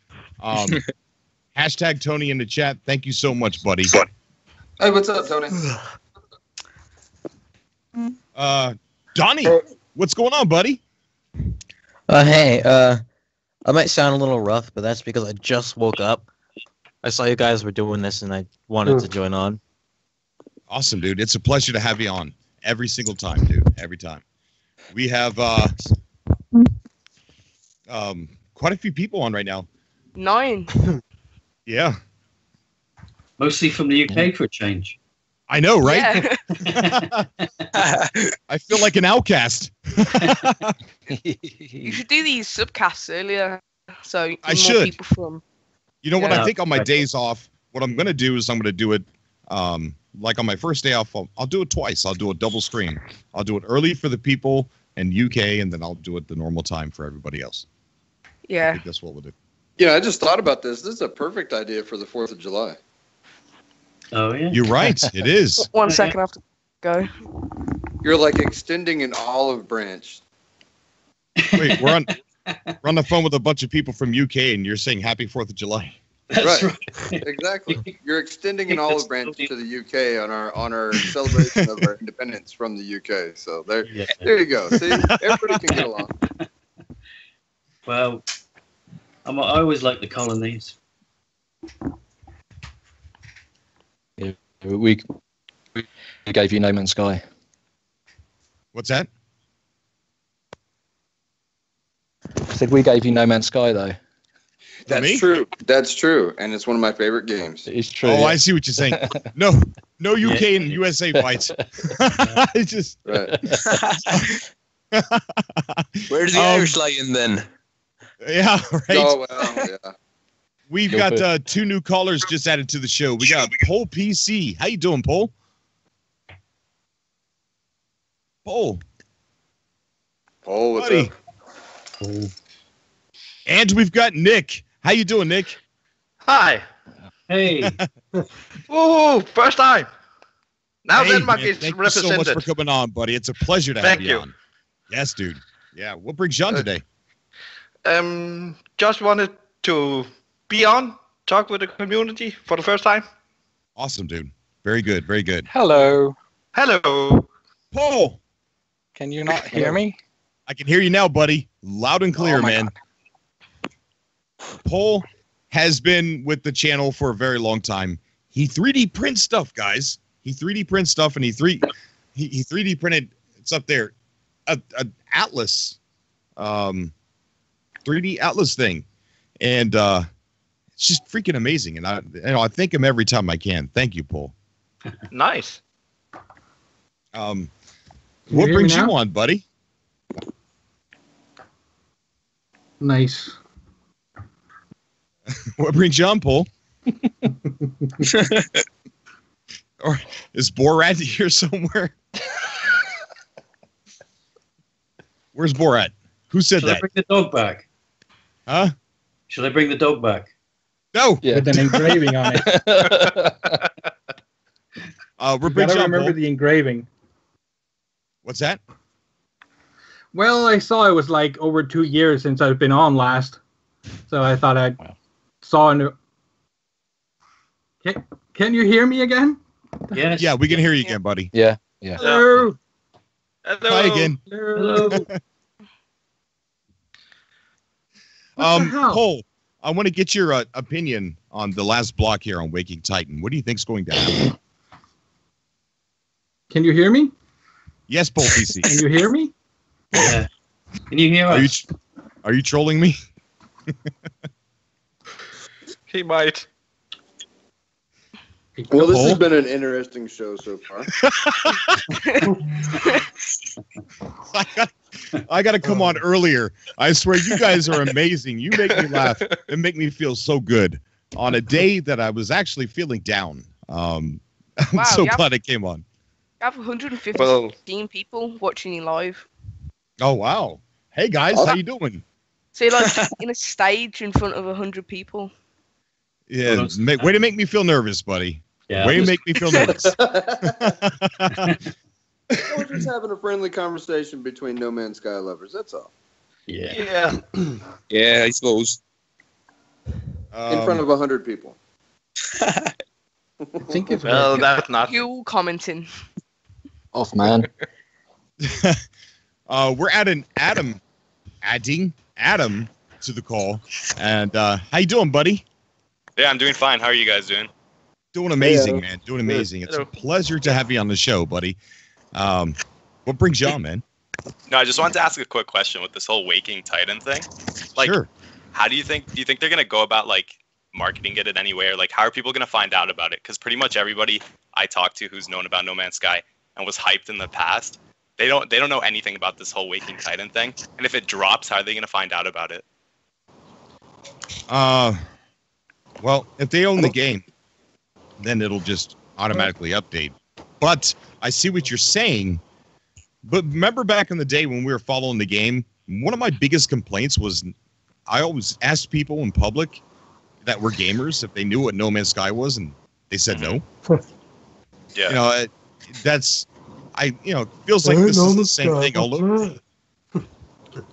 Hashtag Tony in the chat. Thank you so much, buddy. Hey, what's up, Tony? Donnie, what's going on, buddy? Hey, I might sound a little rough, but that's because I just woke up. I saw you guys were doing this, and I wanted to join on. Awesome, dude. It's a pleasure to have you on every single time, dude. Every time. We have quite a few people on right now. 9. Yeah. mostly from the UK for a change. I know, right? Yeah. I feel like an outcast. You should do these subcasts earlier, so I more should. people from. You know what? I Yeah. think on my days off, what I'm going to do is I'm going to do it like on my first day off. I'll do it twice. I'll do a double stream. I'll do it early for the people in UK, and then I'll do it the normal time for everybody else. I Yeah. think that's what we'll do. Yeah, I just thought about this. This is a perfect idea for the 4th of July. Oh yeah. You're right. It is. 1 second, I have to go. You're like extending an olive branch. Wait, we're on the phone with a bunch of people from UK, and you're saying Happy 4th of July. That's Right. right. Exactly. You're extending an olive branch to the UK on our celebration of our independence from the UK. So there you go. See, everybody can get along. Well, I always like the colonies. Yeah, we gave you No Man's Sky. What's that? I said we gave you No Man's Sky though. That's Me? true. That's true, and it's one of my favorite games. It's true. Oh, yeah. I see what you're saying. No UK and USA fights. It's just Right. Where's the Irish lie in then? yeah, right. Oh well, yeah. We've Go got for 2 new callers just added to the show. We got Pole PC. How you doing, Pole? Pole, Oh, what's buddy. up? And we've got Nick. How you doing, Nick? Hi. Hey. Ooh, first time. Now Hey, Denmark man, is thank you so much represented. for coming on, buddy. It's a pleasure to Thank have you you. on. Yes, dude. Yeah. What brings you on today? Just wanted to be on, talk with the community for the first time. Awesome, dude. Very good. Very good. Hello. Hello. Pole, Can you not hear me? I can hear you now, buddy. Loud and clear, Oh my man. Pole has been with the channel for a very long time. He 3D prints stuff, guys. He 3D prints stuff, and he 3D printed. It's up there, a Atlas, 3D Atlas thing, and it's just freaking amazing. And I thank him every time I can. Thank you, Pole. Nice. What hear brings me you now? on, buddy? Nice. What brings you on, Pole? Or is Borat here somewhere? Where's Borat? Who said Should I that? bring the dog back? Huh? Should I bring the dog back? No. Yeah. With an engraving on it. What You brings gotta you on, remember Pole? the engraving. What's that? Well, I saw it was like over 2 years since I've been on last, so I thought I saw a new. Can you hear me again? Yes. Yeah, we can hear you again, buddy. Yeah. Yeah. Hello. Hello. Hi again. Hello. What the hell? Cole, I want to get your opinion on the last block here on Waking Titan. What do you think's going to happen? Can you hear me? Yes, Pole PC. Can you hear me? Yeah. Can you hear Are you, us? are you trolling me? He might. Well, this Pole? has been an interesting show so far. I got to come on earlier. I swear, you guys are amazing. You make me laugh and make me feel so good on a day that I was actually feeling down. I'm Wow, so yeah. glad I came on. I have 115 Well, people watching you live. Oh, wow. Hey, guys, how you doing? So you're like in a stage in front of 100 people. Yeah, way to make me feel nervous, buddy. Yeah. Way to make me feel nervous. We're just having a friendly conversation between No Man's Sky lovers. That's all. Yeah. yeah. Yeah, I suppose. In front of 100 people. I think it's Well, that's not. You commenting. Off, man. We're adding Adam to the call. And how you doing, buddy? Yeah, I'm doing fine. How are you guys doing? Doing amazing, Hey, man. Doing amazing. It's a Hello. pleasure to have you on the show, buddy. What brings you on, man? No, I just wanted to ask a quick question with this whole Waking Titan thing. Like, Sure. how do you think they're gonna go about like marketing it in any way? Or like, how are people going to find out about it? Because pretty much everybody I talk to who's known about No Man's Sky and was hyped in the past, they don't know anything about this whole Waking Titan thing. And if it drops, how are they going to find out about it? Well, if they own the game, then it'll just automatically update. But I see what you're saying. But remember back in the day when we were following the game, one of my biggest complaints was I always asked people in public that were gamers if they knew what No Man's Sky was, and they said no. Yeah. You know, it feels like this is the same thing all over.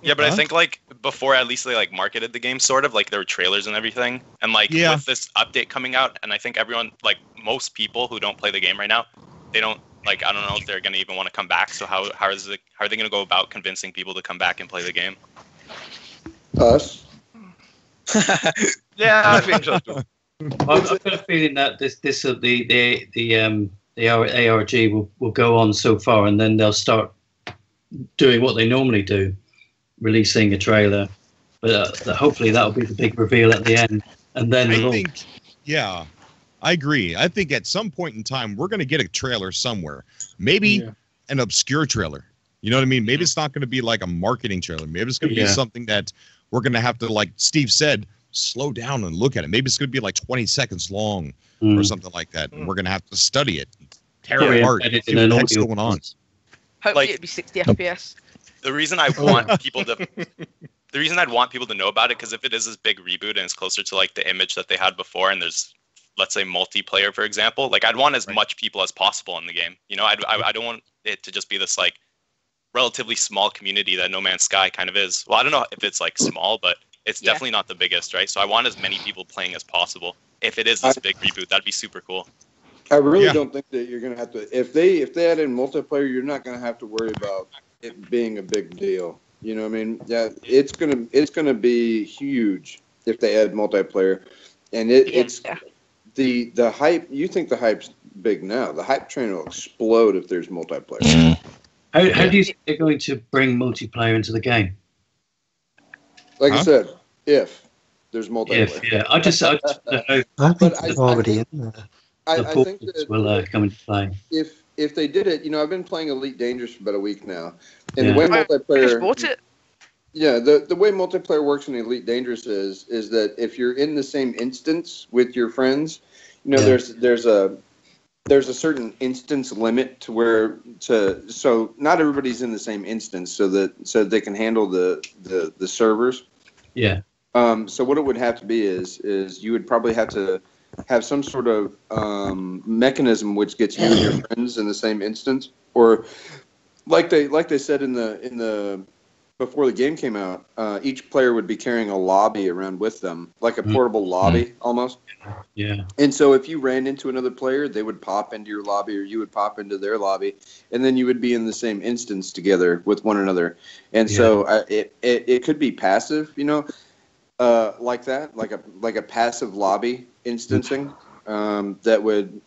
Yeah, but I think like before, at least they like marketed the game sort of, like there were trailers and everything, and like with this update coming out, and I think everyone, like most people who don't play the game right now, they don't like, I don't know if they're gonna even want to come back. So how are they gonna go about convincing people to come back and play the game? Us. Yeah, I think so too. I've got a feeling that the ARG will go on so far, and then they'll start doing what they normally do, releasing a trailer. But hopefully that'll be the big reveal at the end, and then I agree. I think at some point in time we're going to get a trailer somewhere, maybe an obscure trailer. You know what I mean? Maybe it's not going to be like a marketing trailer. Maybe it's going to be something that we're going to have to, like Steve said, slow down and look at it. Maybe it's going to be like 20 seconds long or something like that. And we're going to have to study it, tear it apart, see what the heck's going on. Hopefully it'd be 60 FPS. The reason I want people to... The reason I'd want people to know about it, because if it is this big reboot and it's closer to like the image that they had before, and there's, let's say, multiplayer, for example, like I'd want as much people as possible in the game. You know, I don't want it to just be this like relatively small community that No Man's Sky kind of is. Well, I don't know if it's like small, but it's definitely not the biggest, right? So I want as many people playing as possible. If it is this big reboot, that'd be super cool. I really don't think that you're going to have to. If they add in multiplayer, you're not going to have to worry about it being a big deal. You know what I mean? Yeah, it's gonna be huge if they add multiplayer, and it's the hype. You think the hype's big now? The hype train will explode if there's multiplayer. How do you think they're going to bring multiplayer into the game? Like I said, if there's multiplayer. I just I think it's already in there. I think that will come into play. If they did it, you know, I've been playing Elite Dangerous for about a week now, and the way multiplayer, the way multiplayer works in Elite Dangerous is that if you're in the same instance with your friends, you know, there's a certain instance limit so not everybody's in the same instance, so they can handle the servers. Yeah. So what it would have to be is you would probably have to have some sort of mechanism which gets you and your friends in the same instance, or like they said in the before the game came out, each player would be carrying a lobby around with them, like a portable lobby almost. Yeah. And so if you ran into another player, they would pop into your lobby, or you would pop into their lobby, and then you would be in the same instance together with one another. And so it could be passive, you know, like that, like a passive lobby instancing that would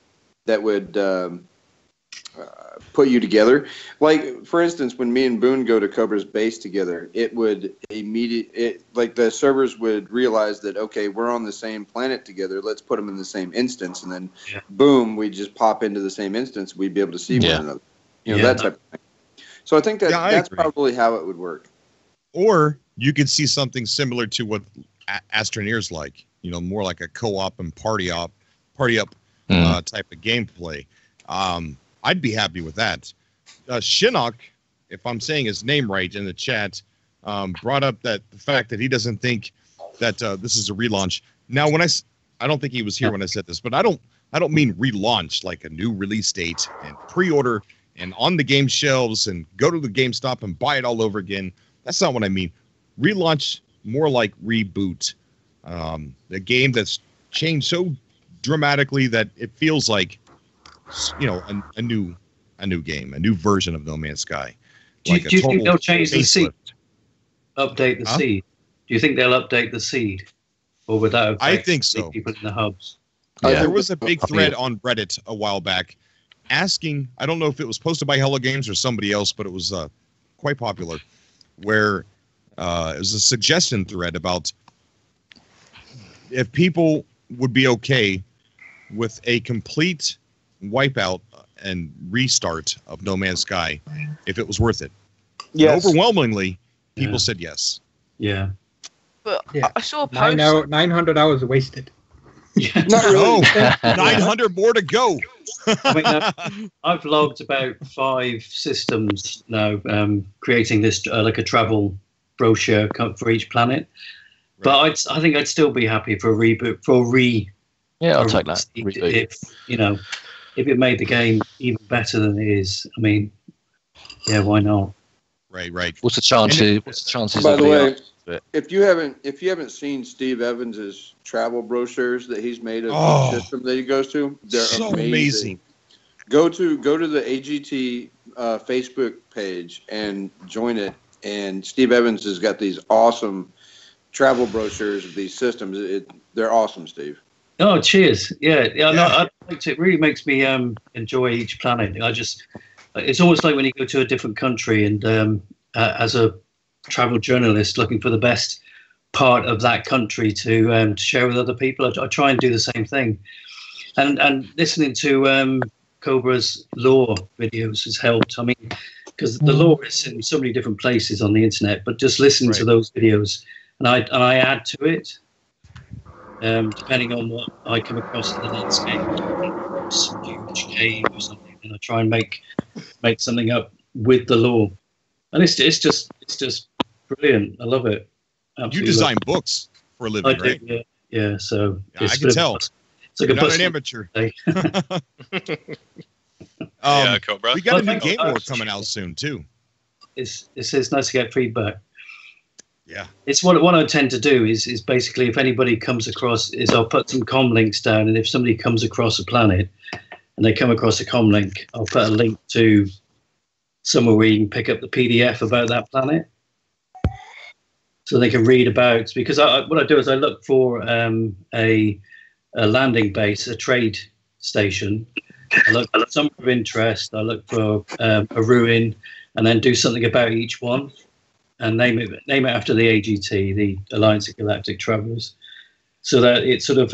put you together. Like, for instance, when me and Boone go to Cobra's base together, it would like the servers would realize that, okay, we're on the same planet together, let's put them in the same instance, and then boom, we just pop into the same instance, we'd be able to see one another, you know, that type of thing. So I think that's probably how it would work. Or you could see something similar to what Astroneer's like, you know, more like a co-op and party up type of gameplay. I'd be happy with that. Shinnok, if I'm saying his name right in the chat, brought up the fact that he doesn't think that this is a relaunch. Now, when I don't think he was here when I said this, but I don't mean relaunch like a new release date and pre-order and on the game shelves and go to the GameStop and buy it all over again. That's not what I mean. Relaunch, more like reboot. The game that's changed so dramatically that it feels like, you know, a new game, a new version of No Man's Sky. Do you think they'll change the seed? Update the seed? Do you think they'll update the seed? Or would that I think so. People in the hubs? There was a big thread on Reddit a while back asking, I don't know if it was posted by Hello Games or somebody else, but it was quite popular, where it was a suggestion thread about if people would be okay with a complete wipeout and restart of No Man's Sky if it was worth it. Yes. And overwhelmingly, people said yes. Yeah. But Yeah. I saw a post. 900 hours wasted. Not really. 900 more to go. I mean, I've logged about 5 systems now, creating this like a travel brochure for each planet. But I think I'd still be happy for a reboot, Yeah, I'll take that. Reboot. If it made the game even better than it is. I mean, yeah, why not? Right. What's the chances? What's the chances? By of the way, VR? if you haven't seen Steve Evans's travel brochures that he's made of the system that he goes to, they're so amazing. Go to the AGT Facebook page and join it. And Steve Evans has got these awesome travel brochures of these systems. They're awesome, Steve. Oh, cheers! Yeah. No, I liked it. It really makes me enjoy each planet. It's almost like when you go to a different country, and as a travel journalist looking for the best part of that country to share with other people, I try and do the same thing. And listening to Cobra's lore videos has helped. I mean, because the lore is in so many different places on the internet, but just listening to those videos, and I add to it, depending on what I come across in the landscape, some huge cave or something, and I try and make something up with the lore, and it's just brilliant. I love it. Absolutely. You design books for a living, right? Yeah. So I can tell. It's like You're not an amateur. Cobra. We got a new game board coming out soon too. It's nice to get feedback. Yeah. It's what I tend to do is basically, if anybody comes across, I'll put some com links down, and if somebody comes across a planet and they come across a com link, I'll put a link to somewhere where you can pick up the PDF about that planet, so they can read about. Because what I do is I look for a landing base, a trade station. I look for something of interest. I look for a ruin, and then do something about each one, and name it after the AGT, the Alliance of Galactic Travelers, so that it's sort of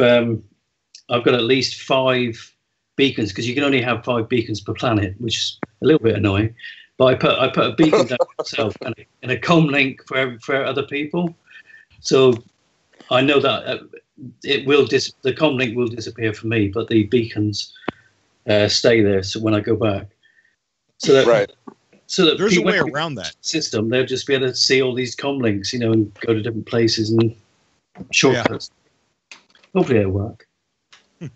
I've got at least 5 beacons, because you can only have 5 beacons per planet, which is a little bit annoying. But I put a beacon down myself and a com link for other people, so I know that the com link will disappear for me, but the beacons stay there. So when I go back, so that there's a way around that system, they'll just be able to see all these com links, and go to different places and shortcuts. Yeah. Hopefully it'll work.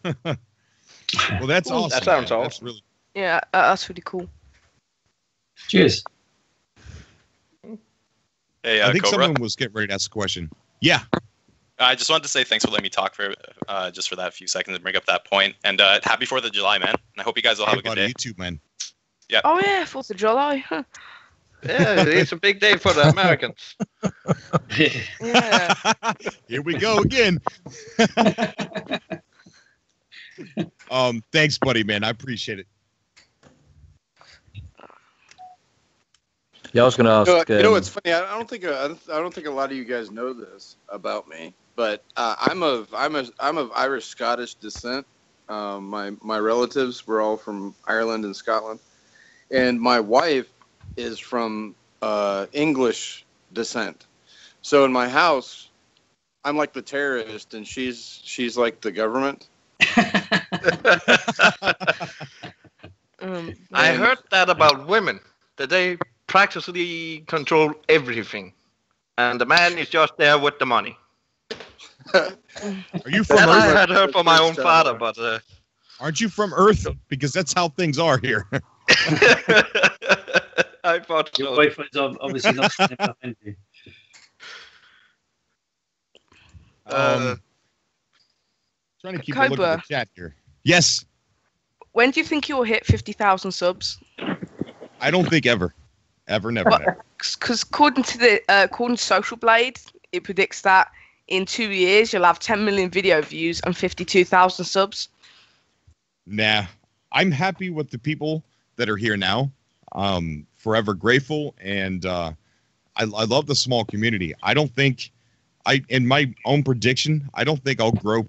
Well, that's awesome. That sounds awesome. That's really... Yeah, that's really cool. Cheers. Hey, I think Cobra. someone was getting ready to ask a question. Yeah. I just wanted to say thanks for letting me talk for just for that few seconds and bring up that point. And happy 4th of July, man. And I hope you guys will have a good day. You too, man. Yeah. Oh yeah, 4th of July. Huh. Yeah, it's a big day for the Americans. Yeah. Here we go again. Thanks, buddy, man. I appreciate it. Yeah, I was going to ask. It's funny. I don't think a lot of you guys know this about me, but I'm of Irish Scottish descent. My relatives were all from Ireland and Scotland, and my wife is from English descent. So in my house, I'm like the terrorist, and she's like the government. I heard that about women, that they practically control everything, and the man is just there with the money. Are you from Earth? I had Earth? heard from my own father, but Aren't you from Earth? Because that's how things are here. I thought your wife is obviously not behind you. Trying to keep a look at the chat here. Yes. When do you think you'll hit 50,000 subs? I don't think ever. Ever, never. Because according to Social Blade, it predicts that in 2 years you'll have 10 million video views and 52,000 subs. Nah, I'm happy with the people that are here now. Forever grateful, and I love the small community. I don't think in my own prediction, I don't think I'll grow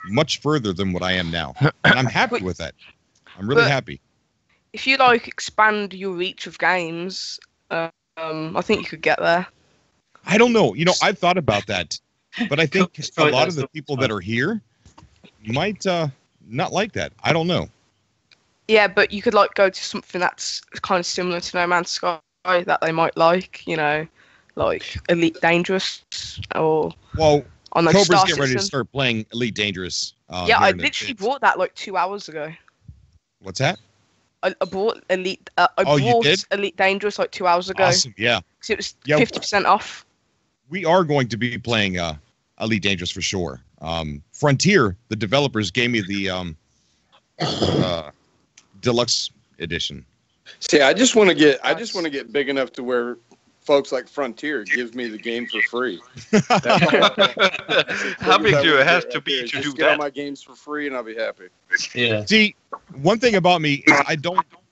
much further than what I am now, and I'm happy with that. I'm really happy. If you like expand your reach of games, I think you could get there. I don't know. You know, I've thought about that, but I think a lot of the people that are here might not like that. I don't know. Yeah, but you could like go to something that's kind of similar to No Man's Sky that they might like. You know, like Elite Dangerous or well, on like Cobra's Star getting ready to Citizen. start playing Elite Dangerous. Yeah, I literally bought that like 2 hours ago. What's that? I bought Elite. You did? Elite Dangerous like 2 hours ago. Awesome, yeah. Because it was 50% off. We are going to be playing Elite Dangerous for sure. Frontier, the developers, gave me the deluxe edition. See, I just want to get big enough to where folks like Frontier gives me the game for free. How big do it have to be to do get all that? my games for free, and I'll be happy. Yeah. See, one thing about me is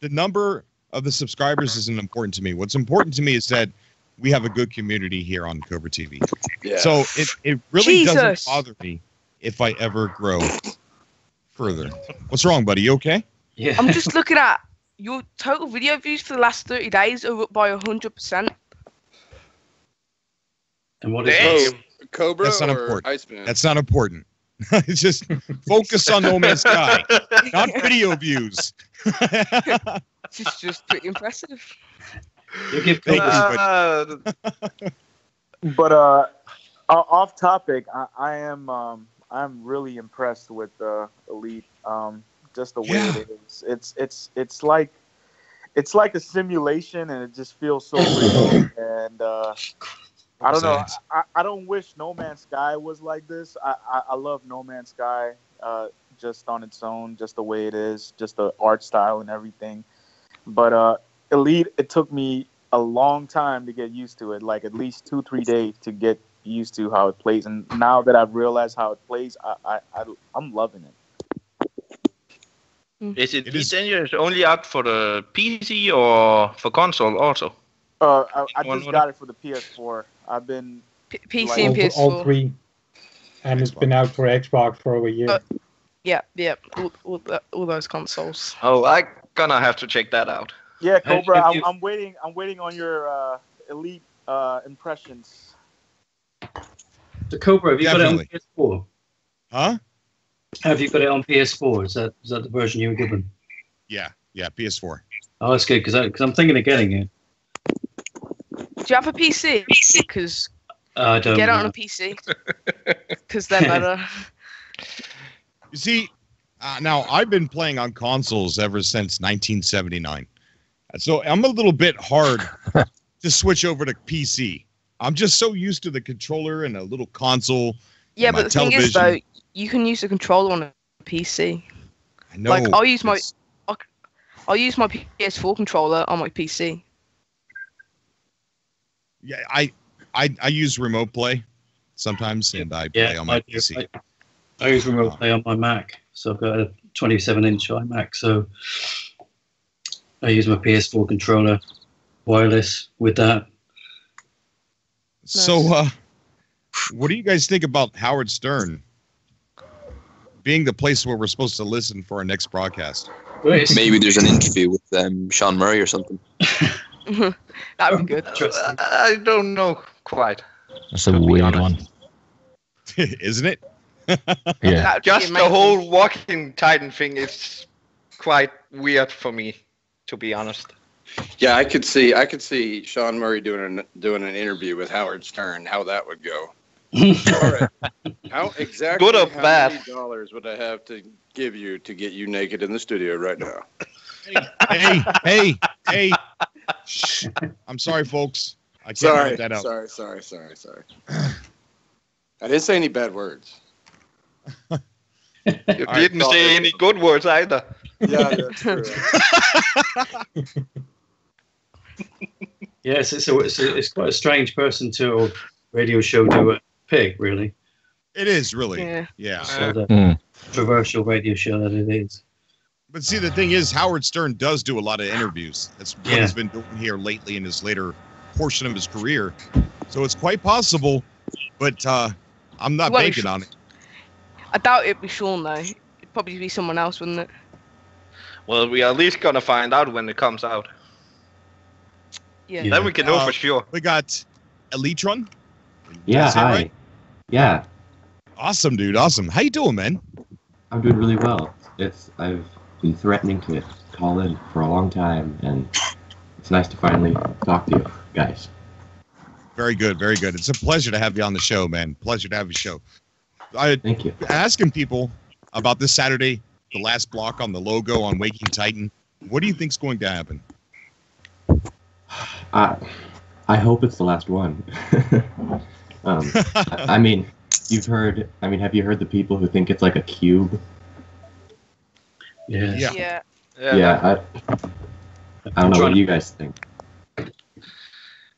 the number of the subscribers isn't important to me. What's important to me is that we have a good community here on Cobra TV. Yeah. So it really doesn't bother me if I ever grow further. What's wrong, buddy? You okay? Yeah. I'm just looking at your total video views for the last 30 days are up by 100%. And what is Cobra That's not or important. Iceman? That's not important. It's just focus on No Man's Sky, not video views. It's just pretty impressive. You give Thank Cobra you, buddy. But off topic, I'm really impressed with Elite. Just the way it is. It's like a simulation, and it just feels so real. And I don't know. I don't wish No Man's Sky was like this. I love No Man's Sky just on its own, just the way it is, just the art style and everything. But Elite, it took me a long time to get used to it, like at least 2-3 days to get used to how it plays. And now that I've realized how it plays, I'm loving it. Is it Dangerous only out for the PC or for console also? I just got it for the PS4. I've been PC and PS4. All three, and it's been out for Xbox for over a year. Yeah, all those consoles. Oh, I'm gonna have to check that out. Yeah, Cobra, I'm waiting on your Elite impressions. The Cobra, have you got it on PS4? Huh? Have you got it on PS4? Is that the version you were given? Yeah, PS4. Oh, that's good because I'm thinking of getting it. Do you have a PC? Because I don't. Get it on a PC. Because they're better. You see, now I've been playing on consoles ever since 1979. So I'm a little bit hard to switch over to PC. I'm just so used to the controller and a little console. Yeah, but the thing is, though, you can use the controller on a PC. I know. Like, I'll use my PS4 controller on my PC. Yeah, I use remote play sometimes, and I play on my PC. I use remote play on my Mac, so I've got a 27-inch iMac, so I use my PS4 controller wireless with that. So, what do you guys think about Howard Stern being the place where we're supposed to listen for our next broadcast? Maybe there's an interview with Sean Murray or something. That would be good. I don't know quite. That's a weird one. Isn't it? Yeah. Just the whole Walking Titan thing is quite weird for me, to be honest. Yeah, I could see Sean Murray doing an interview with Howard Stern. How that would go. All right. How exactly? Good or how bad? many dollars would I have to give you to get you naked in the studio right now? Hey! Shh. I'm sorry, folks. I can't write that out. Sorry. I didn't say any bad words. You didn't say any good words either. Yeah, that's true. Yes, it's quite a strange person to a radio show to pick, really. It is really. Yeah. So the controversial radio show that it is. But see, the thing is, Howard Stern does do a lot of interviews. That's what he's been doing here lately in his later portion of his career. So it's quite possible, but I'm not banking on it. I doubt it'd be Sean though. It'd probably be someone else, wouldn't it? Well, we are at least gonna find out when it comes out. Yeah. Then we can know for sure. We got Elitron. Yeah, Is that hi. right? Yeah, Awesome, dude. Awesome. How you doing, man? I'm doing really well. I've been threatening to call in for a long time, and it's nice to finally talk to you guys. Very good. Very good. It's a pleasure to have you on the show, man. Pleasure to have you show. Thank you. Asking people about this Saturday, the last block on the logo on Waking Titan. What do you think's going to happen? I hope it's the last one. I mean, have you heard the people who think it's like a cube? Yeah. Yeah. I don't know. What do you guys think?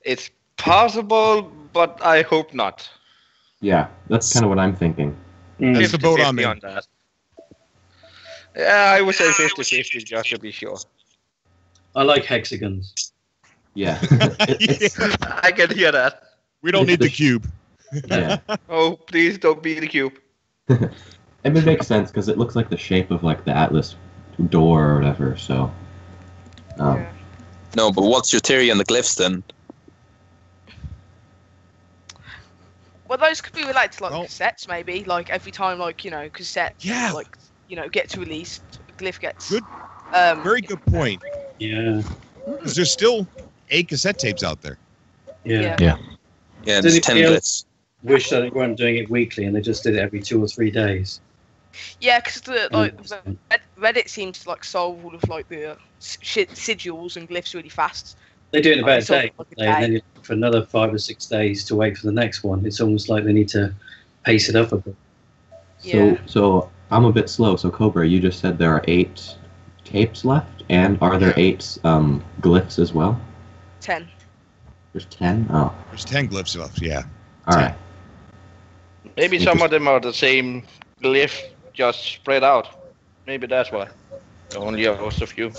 It's possible, but I hope not. Yeah, that's kind of what I'm thinking. That's the boat I'm in. On that. Yeah, I would say 50-50 just to be sure. I like hexagons. Yeah. I can hear that. We don't need the cube. Yeah. Oh, please don't be the cube. And it makes sense because it looks like the shape of like the Atlas door or whatever. So. No, but what's your theory on the glyphs then? Well, those could be related to like cassettes, maybe. Like every time, like cassettes, like gets released, glyph gets. Good. Very good point. Yeah. Because there's still 8 cassette tapes out there. Yeah. Yeah, there's 10 glyphs. Wish that they weren't doing it weekly and they just did it every 2 or 3 days. Yeah, because Reddit seems to like solve all of like the sigils and glyphs really fast. They do it in about a day, like and then you have for another 5 or 6 days to wait for the next one. It's almost like they need to pace it up a bit. So I'm a bit slow. So Cobra, you just said there are 8 tapes left, and are there 8 glyphs as well? 10. There's 10. Oh. There's 10 glyphs left. Yeah. All right. Maybe some of them are the same glyph, just spread out. Maybe that's why. Only a host of few.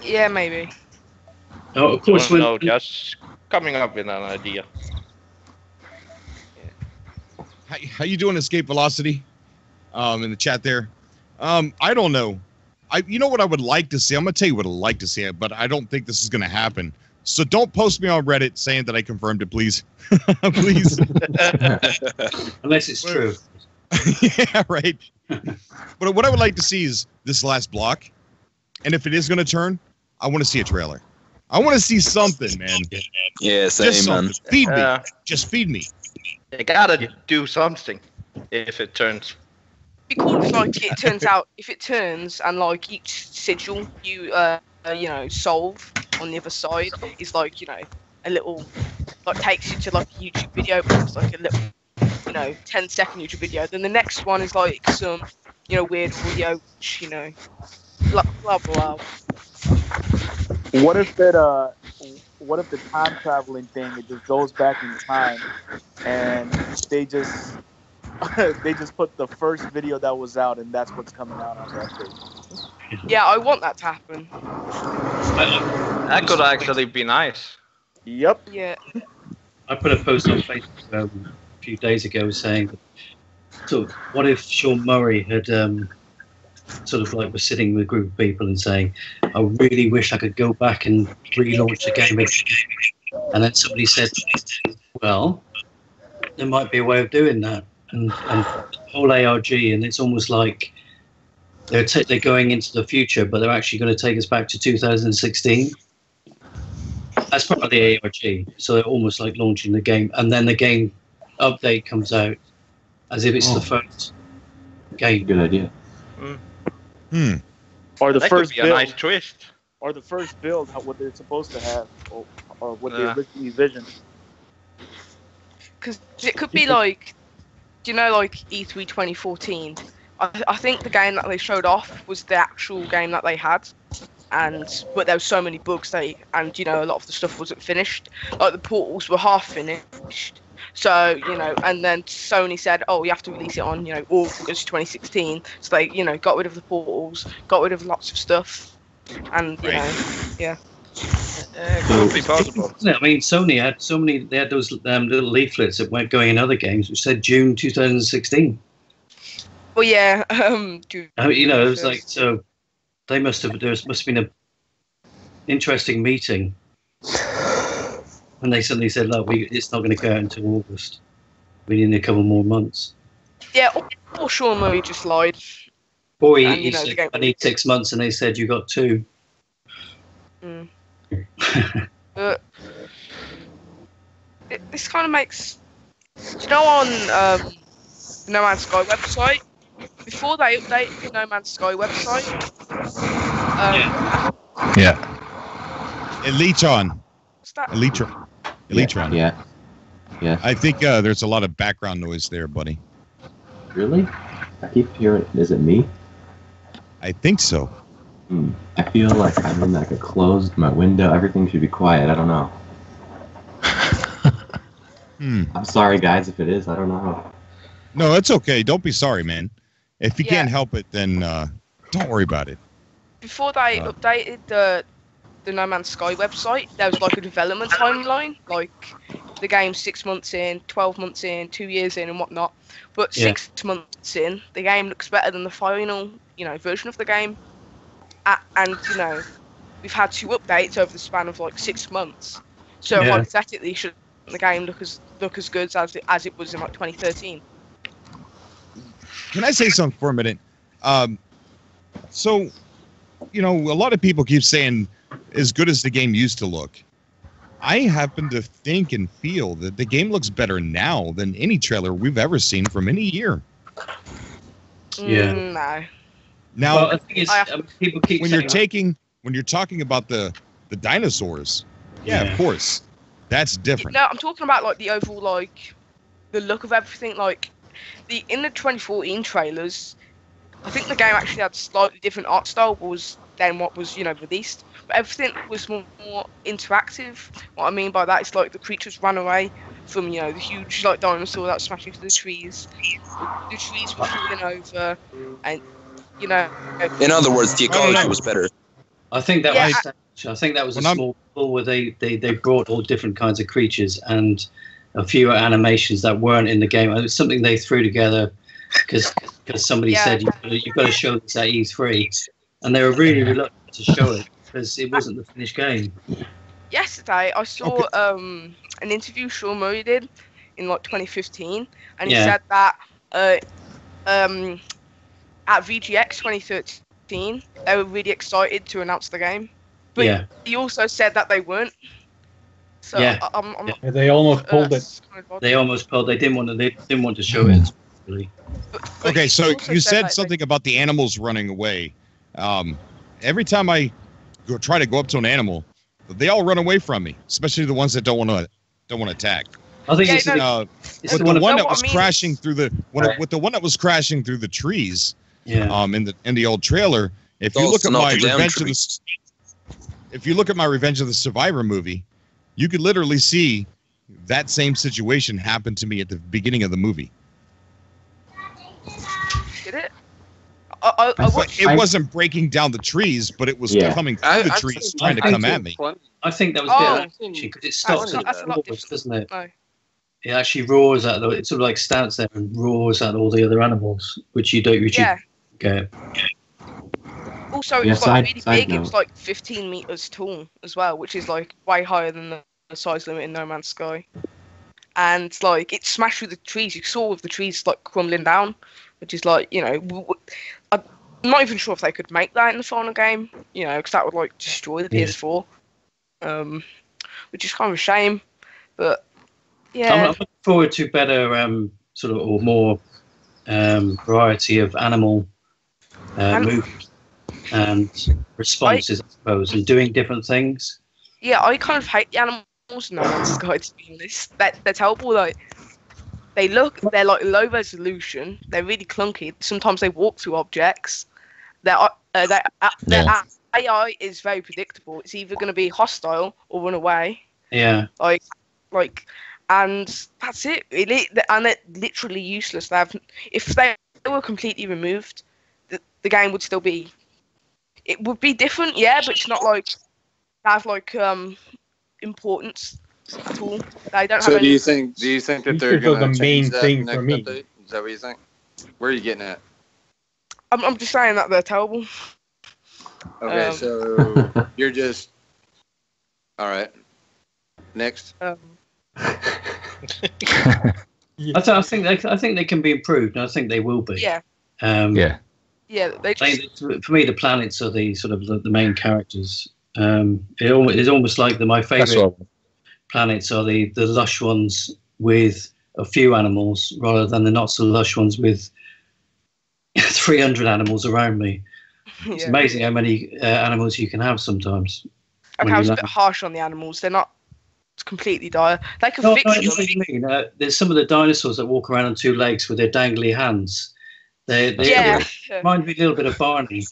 Yeah, maybe. Oh, of course. No, just coming up with an idea. How you doing, Escape Velocity? In the chat there. I don't know. You know what I would like to see? I'm gonna tell you what I'd like to see, but I don't think this is gonna happen. So don't post me on Reddit saying that I confirmed it, please. Please. Unless it's true. Yeah, right. But what I would like to see is this last block. And if it is going to turn, I want to see a trailer. I want to see something, man. Yeah, same, man. Feed me. Just feed me. They gotta do something if it turns. Be cool if like it turns out, if it turns and like each sigil you solve on the other side is like a little like takes you to like a YouTube video, but it's like a little 10-second YouTube video. Then the next one is like some weird audio, which blah blah blah. What if the time traveling thing, it just goes back in time and they just put the first video that was out and that's what's coming out on that page? Yeah, I want that to happen. That could actually be nice. Yep. Yeah. I put a post on Facebook a few days ago saying, so what if Sean Murray had sort of like was sitting with a group of people and saying, I really wish I could go back and relaunch the game again. And then somebody said, well, there might be a way of doing that. And the whole ARG, and it's almost like they're going into the future, but they're actually going to take us back to 2016. That's part of the ARG. So they're almost like launching the game, and then the game update comes out as if it's the first game. Good idea. Or the that first could be build, a nice twist. or the first build, what they're supposed to have, or what they originally envisioned. Because it could be like, like E3 2014. I think the game that they showed off was the actual game that they had, but there were so many bugs a lot of the stuff wasn't finished. Like the portals were half finished. So, and then Sony said, oh, you have to release it on, August 2016. So they, got rid of the portals, got rid of lots of stuff. And, yeah. Could be possible. I mean, Sony had they had those little leaflets that weren't going in other games, which said June 2016. Well, yeah. You know, it was like so. There must have been a interesting meeting when they suddenly said, "Look, it's not going to go out until August. We need a couple more months." Yeah, or Sean Murray just lied. Or he said, "I need 6 months," and they said, "You got 2." Mm. But this kind of makes, you know, on the No Man's Sky website, before they updated the No Man's Sky website. Elitron. What's that? Elitron. Yeah. I think there's a lot of background noise there, buddy. Really? I keep hearing. Is it me? I think so. I feel like I'm in like a closed my window. Everything should be quiet. I don't know. I'm sorry, guys, if it is. I don't know. No, it's okay. Don't be sorry, man. If you can't help it, then don't worry about it. Before they updated the No Man's Sky website, there was like a development timeline, like the game's 6 months in, 12 months in, 2 years in, and whatnot. But 6 months in, the game looks better than the final, version of the game. And we've had 2 updates over the span of like 6 months. So hypothetically, should the game look as good as it was in like 2013? Can I say something for a minute? So, a lot of people keep saying as good as the game used to look. I happen to think and feel that the game looks better now than any trailer we've ever seen from any year. Yeah. No. Now, well, I think people keep when you're talking about the dinosaurs, of course, that's different. No, I'm talking about like the overall the look of everything. Like in the 2014 trailers, I think the game actually had slightly different art style than what was released. But everything was more interactive. What I mean by that is like the creatures ran away from the huge dinosaur that was smashing through the trees. The trees were falling over, and In other words, the ecology was better. I think that was a small pool where they brought all different kinds of creatures and a few animations that weren't in the game. It was something they threw together because somebody said you've got to show this at E3, and they were really reluctant to show it because it wasn't the finished game. Yesterday, I saw an interview Sean Murray did in 2015, and he said that at VGX 2013, they were really excited to announce the game, but he also said that they weren't. So they almost pulled it. They almost pulled. They didn't want to show it. Really. Okay, so you said something about the animals running away. Every time I try to go up to an animal, they all run away from me, especially the ones that don't want to attack. I think with the one that was crashing through the trees. In the old trailer, if you look at my Revenge of the Survivor movie, you could literally see that same situation happen to me at the beginning of the movie. Did it? It wasn't breaking down the trees, but it was coming through the trees, trying to come at me. I think that was because it stops and it roars, doesn't it? No. It actually roars at it sort of like stands there and roars at all the other animals, which you don't usually get. Also, it was really big. It was 15 meters tall as well, which is way higher than the size limit in No Man's Sky. And it smashed through the trees. You saw with the trees crumbling down, which is I'm not even sure if they could make that in the final game, because that would destroy the PS4, which is kind of a shame. But I'm looking forward to better or more variety of animal movement and responses, I suppose, and doing different things. Yeah, I kind of hate the animals in No Man's Sky, to be honest. They're terrible. They're low resolution. They're really clunky. Sometimes they walk through objects. Their AI is very predictable. It's either going to be hostile or run away. Yeah. And that's it, really. And they're literally useless. If they were completely removed, the game would still be. It would be different, but it's not have importance at all. They don't have. Do you think that they're going to the main change that thing next for me? update? Is that what you think? Where are you getting at? I'm just saying that they're terrible. Okay, so you're just all right. Next. I think they can be improved, and I think they will be. Yeah. Yeah. Yeah, they just... For me, the planets are the sort of the main characters. It's almost like my favorite planets are the lush ones with a few animals, rather than the not so lush ones with 300 animals around me. It's amazing how many animals you can have sometimes. And I was a bit harsh on the animals. They're not completely dire. They can fix it. What you mean? There's some of the dinosaurs that walk around on two legs with their dangly hands. They remind me a little bit of Barney,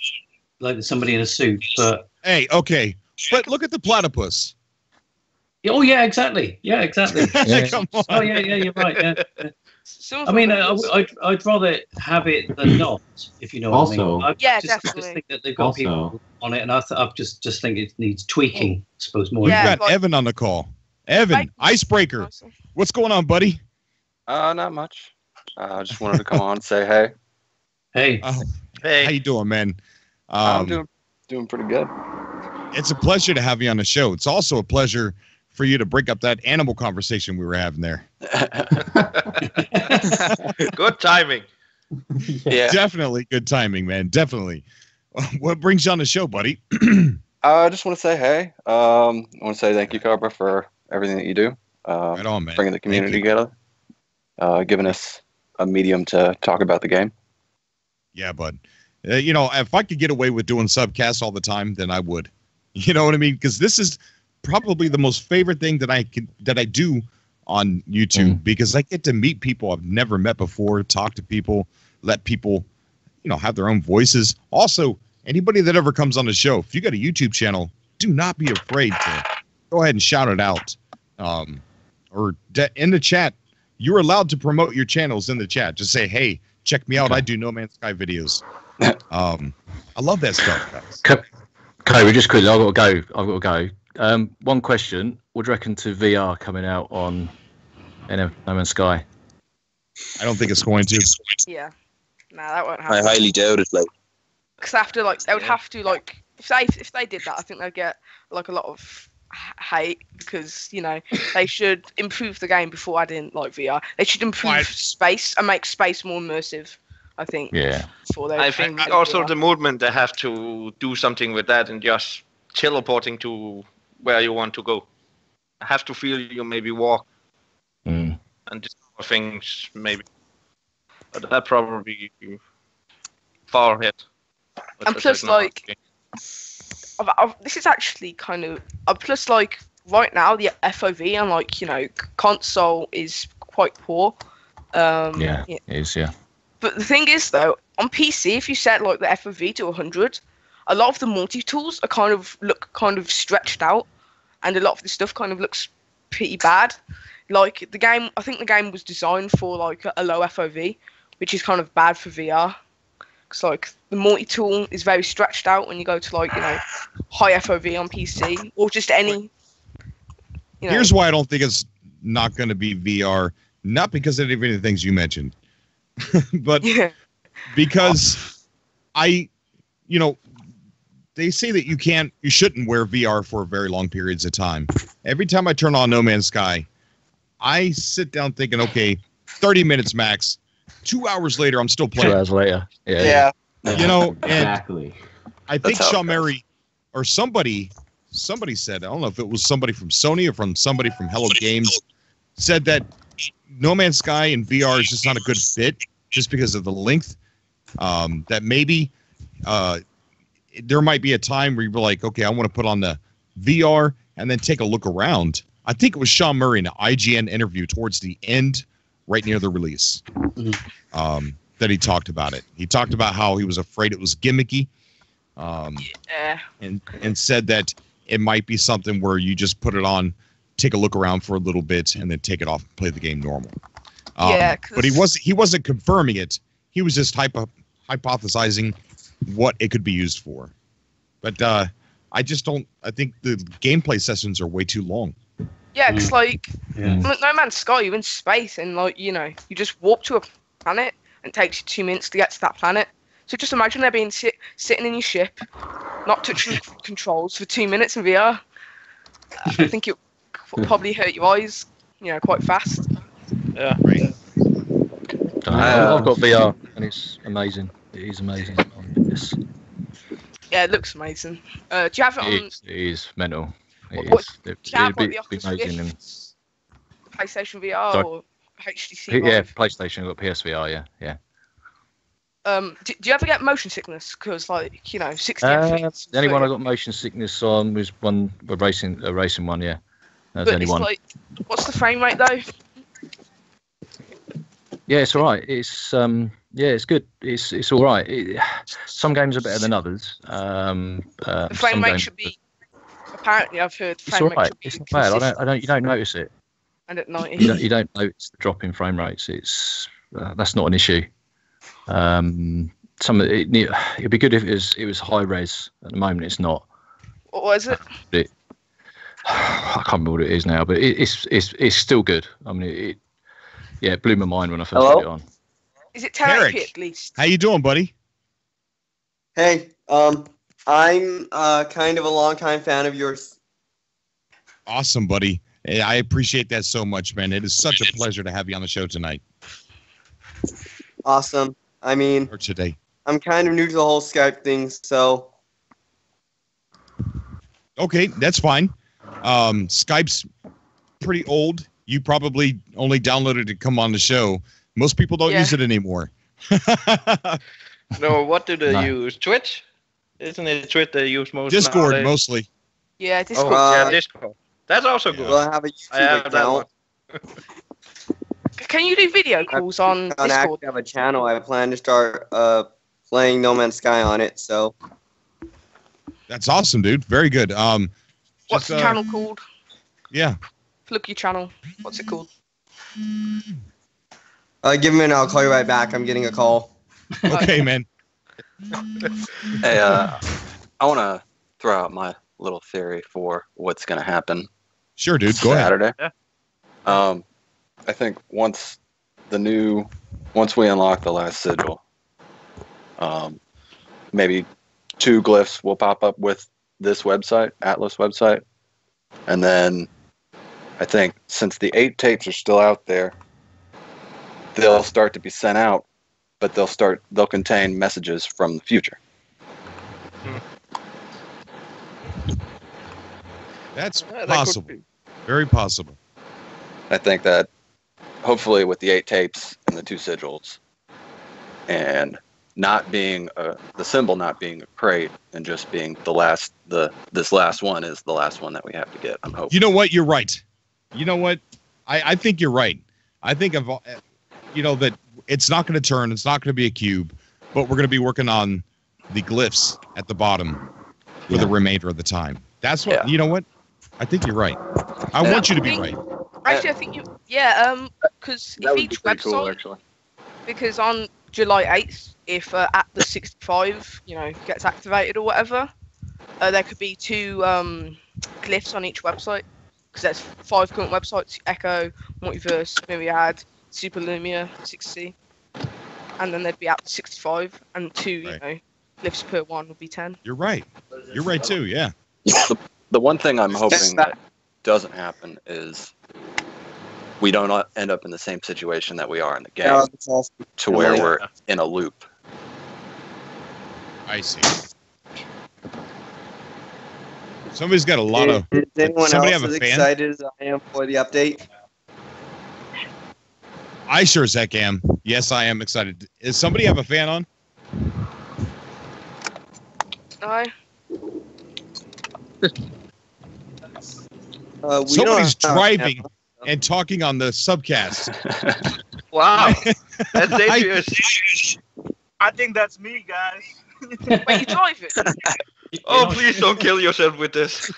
like somebody in a suit. But hey, okay, but look at the platypus. Oh yeah, exactly. Yeah, exactly. Come on. Oh yeah, you're right. Yeah. I mean, I'd rather have it than not, if you know what I mean. I just think that they've got people on it, and I just think it needs tweaking. I suppose more. We've got Evan on the call. Evan, Icebreaker. What's going on, buddy? Not much. I just wanted to come on and say hey. Hey. Hey. How you doing, man? I'm doing pretty good. It's a pleasure to have you on the show. It's also a pleasure for you to break up that animal conversation we were having there. Good timing. Yeah. Definitely good timing, man. Definitely. What brings you on the show, buddy? I just want to say hey. I want to say thank you, Cobra, for everything that you do. Right on, man. Bringing the community together. Giving us a medium to talk about the game. Yeah, bud. If I could get away with doing subcasts all the time, then I would. You know what I mean? Because this is probably the most favorite thing that I do on YouTube, because I get to meet people I've never met before, talk to people, let people, have their own voices. Also, anybody that ever comes on the show, if you got a YouTube channel, do not be afraid to go ahead and shout it out. Or in the chat, you're allowed to promote your channels in the chat. Just say, hey, check me out. I do No Man's Sky videos. I love that stuff, guys. Okay, just quickly, I've got to go. One question. What do you reckon to VR coming out on No Man's Sky? I don't think it's going to. Yeah. No, that won't happen. I highly doubt it. Because after, they would have to, if they did that, I think they'd get, a lot of hate, because, they should improve the game before adding, VR. They should improve space and make space more immersive, I think. Yeah. I think also the movement, they have to do something with that and just teleporting to where you want to go. I have to feel you maybe walk and discover things, maybe. But that probably far ahead. And plus, this is actually kind of... plus, right now, the FOV and, console is quite poor. It is, yeah. But the thing is, though, on PC, if you set, the FOV to 100, a lot of the multi-tools are look stretched out, and a lot of the stuff kind of looks pretty bad. The game, I think the game was designed for, a low FOV, which is kind of bad for VR. Because, the multi-tool is very stretched out when you go to, high FOV on PC, or just any... Here's why I don't think it's not going to be VR. Not because of any of the things you mentioned, but because they say that you shouldn't wear VR for very long periods of time. Every time I turn on No Man's Sky, I sit down thinking, okay, 30 minutes max. 2 hours later, I'm still playing. 2 hours later. Yeah. Exactly. I think Sean Murray or somebody said, I don't know if it was somebody from Sony or from somebody from Hello Games, said that No Man's Sky in VR is just not a good fit just because of the length. That maybe there might be a time where you're like, okay, I want to put on the VR and then take a look around. I think it was Sean Murray in an IGN interview towards the end, right near the release, that he talked about it. He talked about how he was afraid it was gimmicky, and said that it might be something where you just put it on, take a look around for a little bit, and then take it off and play the game normal. But he wasn't confirming it. He was just hypothesizing what it could be used for. But I think the gameplay sessions are way too long. Yeah, because No Man's Sky, you're in space, and you just walk to a planet, and it takes you 2 minutes to get to that planet. So just imagine there being sitting in your ship, not touching controls for 2 minutes in VR. I think it would probably hurt your eyes, quite fast. Yeah. Right. I've got VR and it's amazing. It is amazing. Yes. Yeah, it looks amazing. Do you have it on? It is mental. It What, is. do you have It'd the be Oculus amazing. Rift, PlayStation VR, Sorry? or HTC Vive? Yeah, PlayStation. I've got PSVR. Yeah. Do you ever get motion sickness? Because 60 The only one I got motion sickness on was a racing one. Yeah, that's the only one. What's the frame rate though? Yeah, it's all right. It's it's good. It's all right. Some games are better than others. The frame rate should be. Apparently, I've heard. It's all right. It's not bad. You don't notice it. And at 90. You don't notice the drop in frame rates. It's that's not an issue. It'd be good if it was high res. At the moment, it's not. What was it? I can't remember what it is now, but it's still good. I mean, it blew my mind when I first put it on. Is it 1080p at least? How you doing, buddy? Hey, I'm kind of a longtime fan of yours. Awesome, buddy. I appreciate that so much, man. It is such a pleasure to have you on the show tonight. Awesome. I mean, or today. I'm kind of new to the whole Skype thing, so. Okay, that's fine. Skype's pretty old. You probably only downloaded it to come on the show. Most people don't use it anymore. No, what do they use? Twitch? Isn't it Twitch they use most? Discord, nowadays? mostly. Yeah, Discord. Discord. That's also good. Well, I have a YouTube account. Can you do video calls on I Discord? actually have a channel. I plan to start playing No Man's Sky on it, so. That's awesome, dude. Very good. What's the channel called? Yeah. Look your channel. What's it called? Give me a minute. I'll call you right back. I'm getting a call. Okay, man. Hey, I want to throw out my little theory for what's going to happen. Sure, dude. Go Saturday. ahead. Yeah. I think once we unlock the last sigil, maybe 2 glyphs will pop up with this website, Atlas website, and then I think since the 8 tapes are still out there, they'll start to be sent out, but they'll contain messages from the future. That's possible. Very possible. I think that hopefully with the 8 tapes and the 2 sigils, and not being the symbol not being a crate and just being this last one is the last one that we have to get. I'm hoping. You know what? You're right. You know what? I think you're right. I think that it's not going to turn. It's not going to be a cube, but we're going to be working on the glyphs at the bottom for the remainder of the time. That's what. You know what? I think you're right. I want you to be right. Actually, I think you. Yeah. Because if each website. Cool, actually. Because on July 8th, if Atlas 65, gets activated or whatever, there could be 2 glyphs on each website. Because there's 5 current websites: Echo, Multiverse, Myriad, Super Lumia, 60, and then there'd be Atlas 65, and 2, glyphs per one would be 10. You're right. You're right too. Yeah. The one thing I'm hoping that doesn't happen is we don't end up in the same situation that we are in the game, to where we're in a loop. I see. Somebody's got a lot of. Is anyone somebody else have a as fan? excited as I am for the update? I sure as heck am. Yes, I am excited. Does somebody have a fan on? No. Somebody's driving and talking on the Subcast. Wow, that's dangerous. I think that's me, guys. Wait, you driving? Oh, please don't kill yourself with this.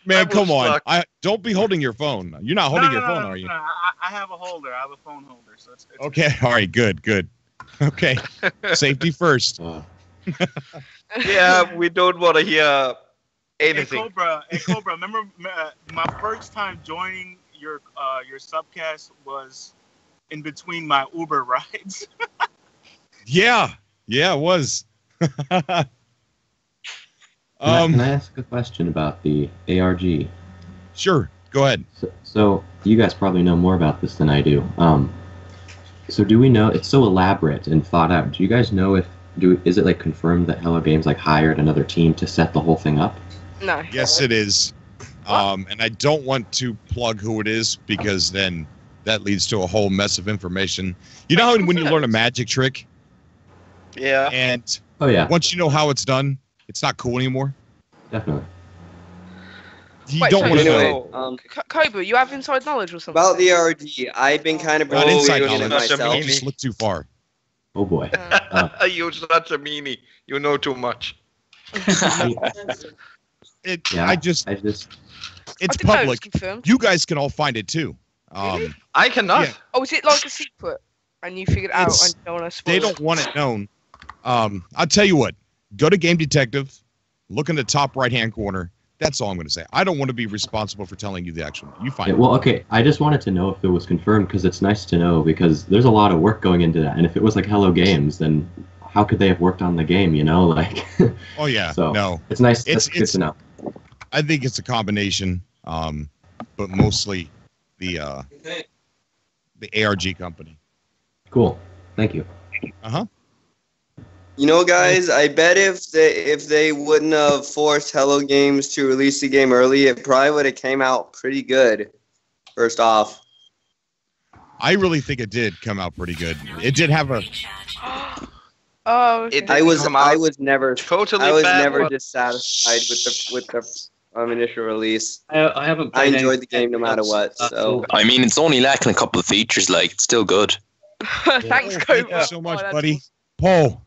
Man, come on. Don't be holding your phone. You're not holding your phone, are you? No, I have a holder. I have a phone holder. So it's okay. All right. Good. Okay. Safety first. Yeah, we don't want to hear anything. Hey, Cobra, remember my first time joining your Subcast was in between my Uber rides. Yeah, it was. Can I ask a question about the ARG? Sure, go ahead. So you guys probably know more about this than I do. So do we know, it's so elaborate and thought out, do you guys know is it like confirmed that Hello Games like hired another team to set the whole thing up? No. Yes, it is. And I don't want to plug who it is because then that leads to a whole mess of information. You know how when you learn a magic trick? Yeah. And once you know how it's done, it's not cool anymore. Definitely. You don't want to know. Cobra, you have inside knowledge or something? About the RG, I've been kind of Not inside doing it knowledge. myself. You just look too far. Oh boy. You're such a meanie. You know too much. It's I didn't know it was public. confirmed. You guys can all find it too. I cannot. Yeah. Oh, is it like a secret? And you figured it out and you don't want to spoil They it? don't want it known. I'll tell you what. Go to Game Detective. Look in the top right-hand corner. That's all I'm going to say. I don't want to be responsible for telling you the actual. You find it. Well, okay. I just wanted to know if it was confirmed because it's nice to know because there's a lot of work going into that. And if it was like Hello Games, then how could they have worked on the game? You know, like. Oh yeah. So no. It's nice. It's good to know. I think it's a combination, but mostly the ARG company. Cool. Thank you. You know, guys, I bet if they wouldn't have forced Hello Games to release the game early, it probably would have came out pretty good. First off, I really think it did come out pretty good. It did have a. Oh, okay. I was never totally dissatisfied with the initial release. I haven't. I played enjoyed the game no matter what. So I mean, it's only lacking a couple of features. Like, it's still good. Thanks, Thank you so much, buddy. Paul.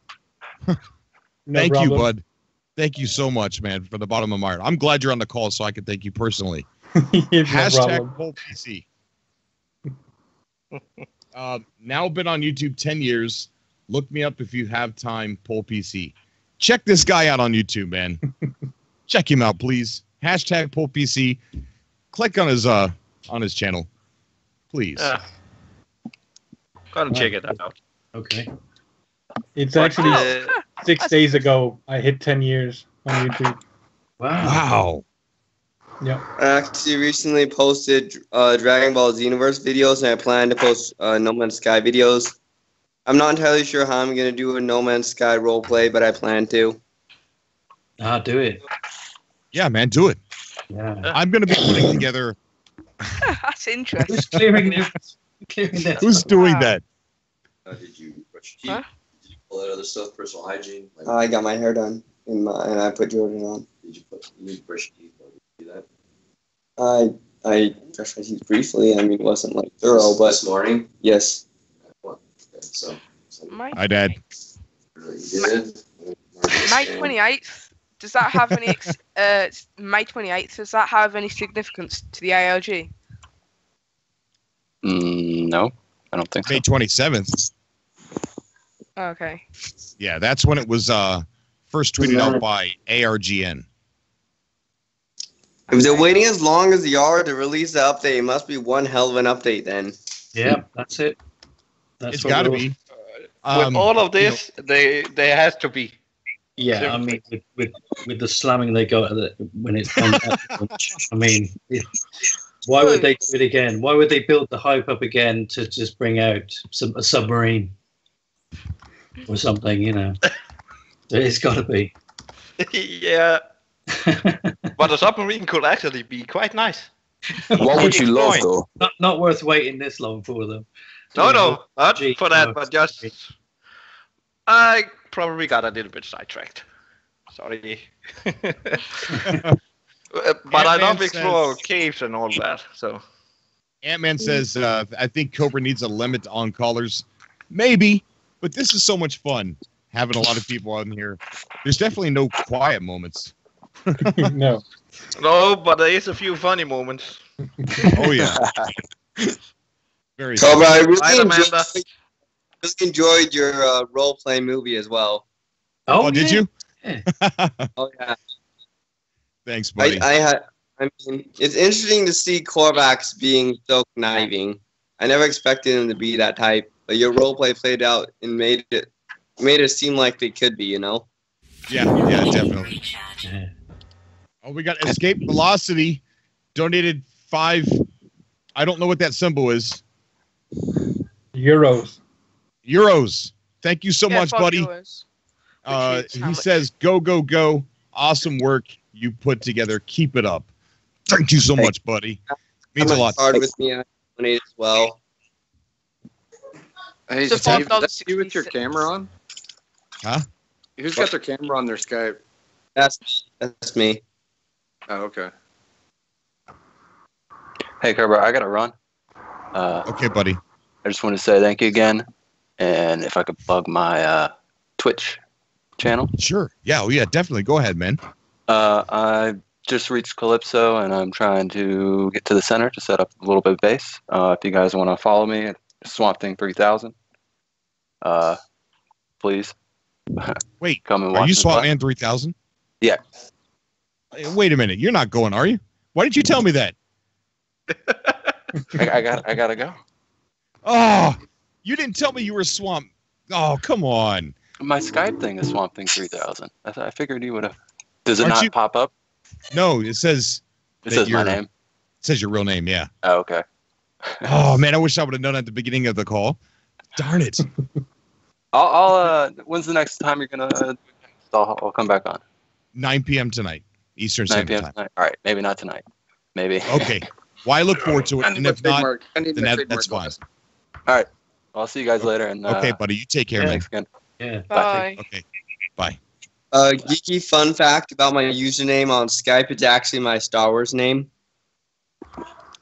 Thank you, problem. bud. Thank you so much, man, from the bottom of my heart. I'm glad you're on the call so I can thank you personally. Hashtag PolePC. Now been on YouTube 10 years. Look me up if you have time, PolePC. Check this guy out on YouTube, man. Check him out, please. Hashtag PolePC. Click on his channel, please. Gotta check it out. Okay. It's actually 6 days ago. I hit 10 years on YouTube. Wow. Yep. I actually recently posted Dragon Ball Xenoverse videos, and I plan to post No Man's Sky videos. I'm not entirely sure how I'm going to do a No Man's Sky roleplay, but I plan to. Do it. Yeah, man, do it. Yeah. I'm going to be putting together. That's interesting. Who's clearing this? Who's doing that? Did you brush your teeth? Did you pull that other stuff? Personal hygiene? I got my hair done, and I put Jordan on. Did you need to brush your teeth? Did you do that? I brushed my teeth briefly. I mean, it wasn't like thorough, but this morning. Yes. Okay, so Hi, Dad. you did. May 28th. Does that have any? May 28th. Does that have any significance to the ALG? No, I don't think so. May 27th. Okay. Yeah, that's when it was first tweeted out by ARGN. If they're waiting as long as they are to release the update, it must be one hell of an update then. Yeah, that's it. It's got to be. With all of this, they has to be. Yeah, I mean, with the slamming they got when it's on I mean, why would they do it again? Why would they build the hype up again to just bring out a submarine or something? You know, it's got to be. Yeah, but a submarine could actually be quite nice. What would you love, though? Not worth waiting this long for them. No, not for that, but just I probably got a little bit sidetracked. Sorry. But I love explore caves and all that. So Ant-Man says, I think Cobra needs a limit on callers. Maybe, but this is so much fun having a lot of people on here. There's definitely no quiet moments. No, but there is a few funny moments. Oh yeah. Very. Cobra, I Amanda. really enjoyed your role-playing movie as well. Oh, did you? Yeah. Oh yeah. Thanks, buddy. I mean, it's interesting to see Korvax being so conniving. I never expected him to be that type, but your roleplay played out and made it seem like they could be, you know. Yeah, definitely. Oh, we got Escape Velocity donated 5. I don't know what that symbol is. Euros. Thank you so much, buddy. He says, "Go, go, go! Awesome work you put together. Keep it up." Thank you so much, buddy. Means a lot. Card with me. I donate as well. Hey, So Steve, $5.60. that's you with your camera on? Huh? Who's got their camera on their Skype? That's me. Oh, okay. Hey, Cobra, I gotta run. Okay, buddy. I just want to say thank you again, and if I could plug my Twitch channel. Sure. Yeah. Oh, yeah. Definitely. Go ahead, man. I just reached Calypso, and I'm trying to get to the center to set up a little bit of base. If you guys want to follow me, Swamp Thing 3000. Please. Wait. Come and watch. Are you me Swamp play. Man 3000? Yeah. Wait a minute. You're not going, are you? Why didn't you tell me that? I gotta go. Oh, you didn't tell me you were Swamp. Oh, come on. My Skype thing is Swamp Thing 3000. I figured you would have. Does it Aren't not you- pop up? No, it says. It that says my you're- name. It says your real name. Yeah. Oh, okay. Oh man, I wish I would have known at the beginning of the call. Darn it. I'll when's the next time you're gonna? I'll come back on. 9 p.m. tonight, Eastern 9 Standard p.m. Time. tonight. All right, maybe not tonight. Maybe. Okay. Well, I look forward to it, I need and my if not, trademark. I need then my that's fine. trademark. All right. I'll see you guys later. And Okay, buddy. You take care, man. Thanks again. Yeah. Bye. Okay. Bye. Geeky fun fact about my username on Skype. It's actually my Star Wars name.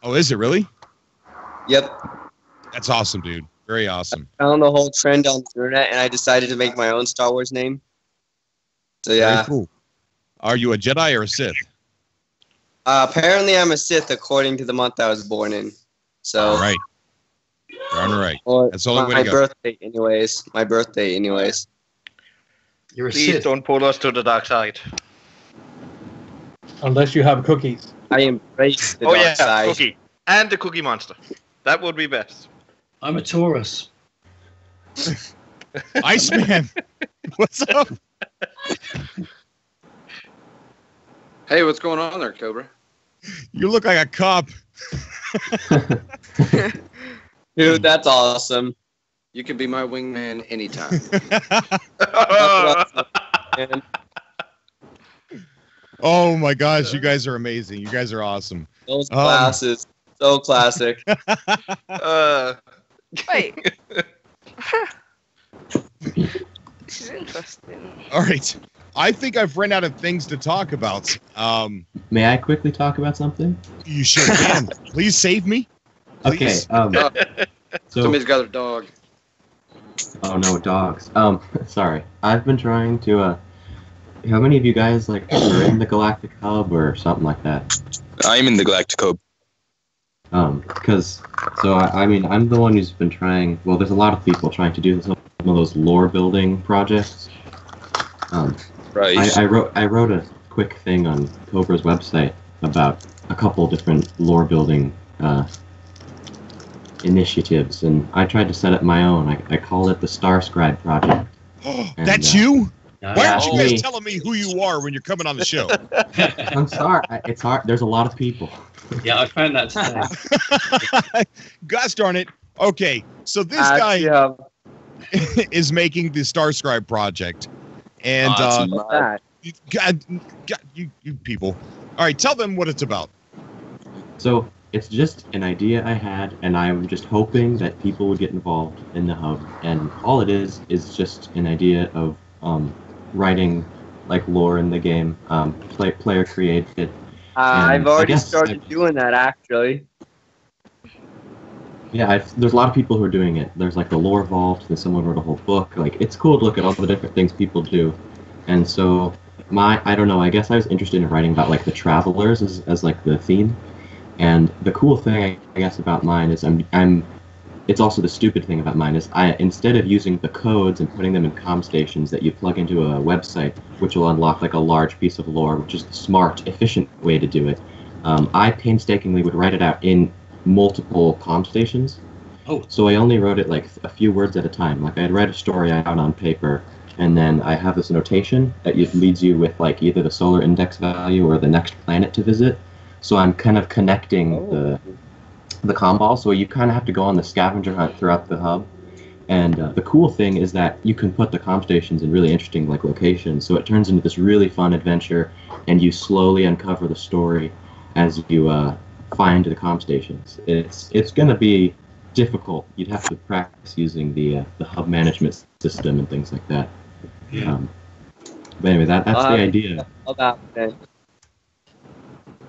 Oh, is it really? Yep. That's awesome, dude. Very awesome. Found the whole trend on the internet, and I decided to make my own Star Wars name. So yeah. Very cool. Are you a Jedi or a Sith? Apparently, I'm a Sith according to the month I was born in. So. All right. Darn right. Or That's the only way my to go. birthday, anyways. My birthday, anyways. You're a Please Sith. don't pull us to the dark side. Unless you have cookies. I embrace the Oh dark yeah, side. cookie and the Cookie Monster. That would be best. I'm a Taurus. Iceman. What's up? Hey, what's going on there, Cobra? You look like a cop. Dude, that's awesome. You can be my wingman anytime. Man. Oh my gosh, you guys are amazing. You guys are awesome. Those glasses. So classic. Wait. This is interesting. All right. I think I've run out of things to talk about. May I quickly talk about something? You sure can. Please save me. Okay. Please. So, Somebody's got a dog. oh no, dogs. Sorry. I've been trying to. How many of you guys are in the Galactic Hub or something like that? I'm in the Galactic Hub. I mean, I'm the one who's been trying. Well, there's a lot of people trying to do some of those lore building projects. Right. I wrote a quick thing on Cobra's website about a couple different lore building initiatives, and I tried to set up my own. I called it the Starscribe Project. That's you? Why aren't you me. guys telling me who you are when you're coming on the show? I'm sorry. It's hard. There's a lot of people. Yeah, I found that today. Gosh darn it. Okay, so this guy is making the Starscribe project. And you people. All right, tell them what it's about. So it's just an idea I had, and I'm just hoping that people would get involved in the hub. And all it is just an idea of writing like lore in the game, player created. I've already started doing that, actually. Yeah, there's a lot of people who are doing it. There's like the lore vault, and someone wrote a whole book. Like, it's cool to look at all the different things people do. And so I don't know, I guess I was interested in writing about like the travelers as like the theme. And the cool thing I guess about mine is it's also the stupid thing about mine is instead of using the codes and putting them in comm stations that you plug into a website, which will unlock like a large piece of lore, which is the smart, efficient way to do it, I painstakingly would write it out in multiple comm stations. Oh. So I only wrote it like a few words at a time. Like I'd write a story out on paper, and then I have this notation that leads you with like either the solar index value or the next planet to visit. So I'm kind of connecting the comm ball, so you kind of have to go on the scavenger hunt throughout the hub. And the cool thing is that you can put the comm stations in really interesting like locations, so it turns into this really fun adventure, and you slowly uncover the story as you find the comm stations. It's going to be difficult. You'd have to practice using the hub management system and things like that. Yeah. But anyway, that's the idea.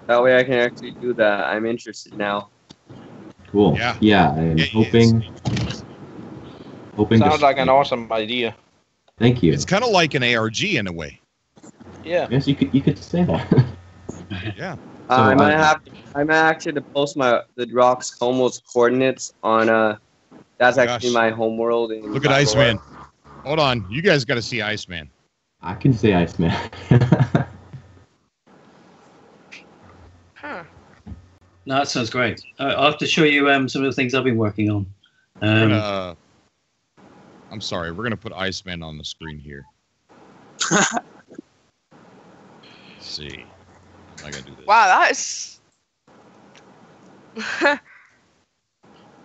That way I can actually do that. I'm interested now. Cool. Yeah, I'm hoping. Sounds like an awesome idea. Thank you. It's kind of like an ARG in a way. Yeah. Yes, you could say that. Yeah. I might actually post the Drox Homo's coordinates on that's actually my home world. Look at Iceman. Hold on, you guys got to see Iceman. I can say Iceman. Huh. No, that sounds great. I'll have to show you some of the things I've been working on. I'm sorry, we're gonna put Iceman on the screen here. Let's see. I gotta do this. Wow, that is.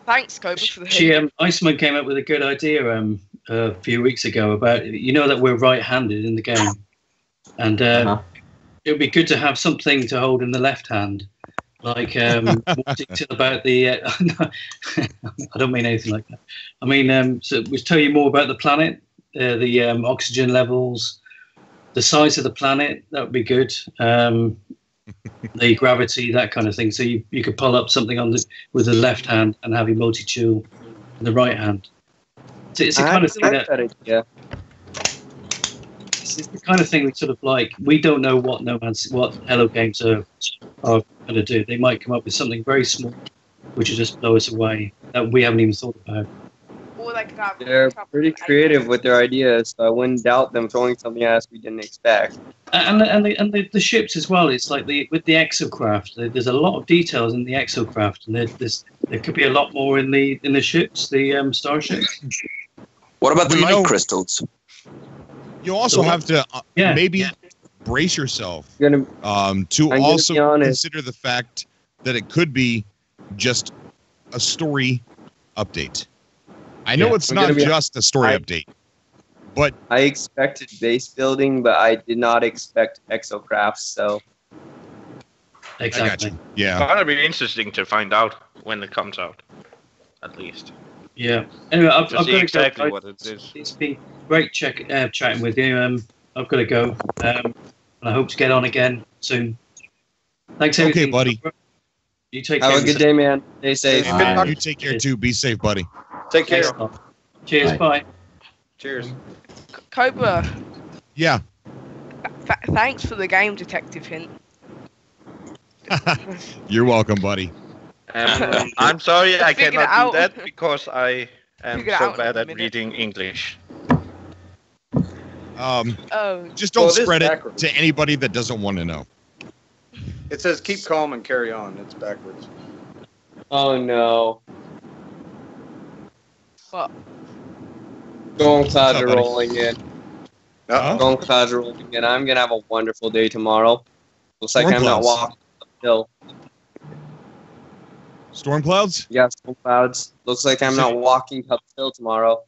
Thanks, Cobra, for the Iceman came up with a good idea a few weeks ago about, you know, that we're right-handed in the game, and it would be good to have something to hold in the left hand, like about the. I don't mean anything like that. I mean, so it was tell you more about the planet, the oxygen levels, the size of the planet. That would be good. The gravity, that kind of thing. So you could pull up something with the left hand and have your multi-tool in the right hand. So it's the kind of thing it's the kind of thing we sort of like. We don't know what Hello Games are going to do. They might come up with something very small, which will just blow us away that we haven't even thought about. They're pretty creative with their ideas, so I wouldn't doubt them throwing something at us we didn't expect. And the ships as well. It's like with the exocraft. There's a lot of details in the exocraft, and there could be a lot more in the ships, the starships. What about the night crystals? You also have to maybe brace yourself to also consider the fact that it could be just a story update. I know it's not just a story update, but I expected base building, but I did not expect exocrafts. So exactly, I got you. Yeah, that'll be interesting to find out when it comes out, at least. Yeah. Anyway, I've got to exactly go. What it is. It's been great chatting with you. I've got to go, and I hope to get on again soon. Thanks, everything. Okay, buddy. You take care. Have a good day, man. Stay safe. You take care too. Be safe, buddy. Take care. Cheers. Bye. Cheers. Cobra. Yeah. Thanks for the game detective hint. You're welcome, buddy. I'm sorry I Figured it cannot do out. that because I am Figured it so out bad in a at minute. reading English. Just don't Well, it is spread it backwards. to anybody that doesn't want to know. It says keep calm and carry on. It's backwards. Oh no. What? Storm clouds What's are up, buddy? rolling in. Uh-oh. Storm clouds are rolling in. I'm gonna have a wonderful day tomorrow. Looks like Storm I'm not clouds? walking uphill. Storm clouds? Yeah, storm clouds. Looks like I'm not walking uphill tomorrow.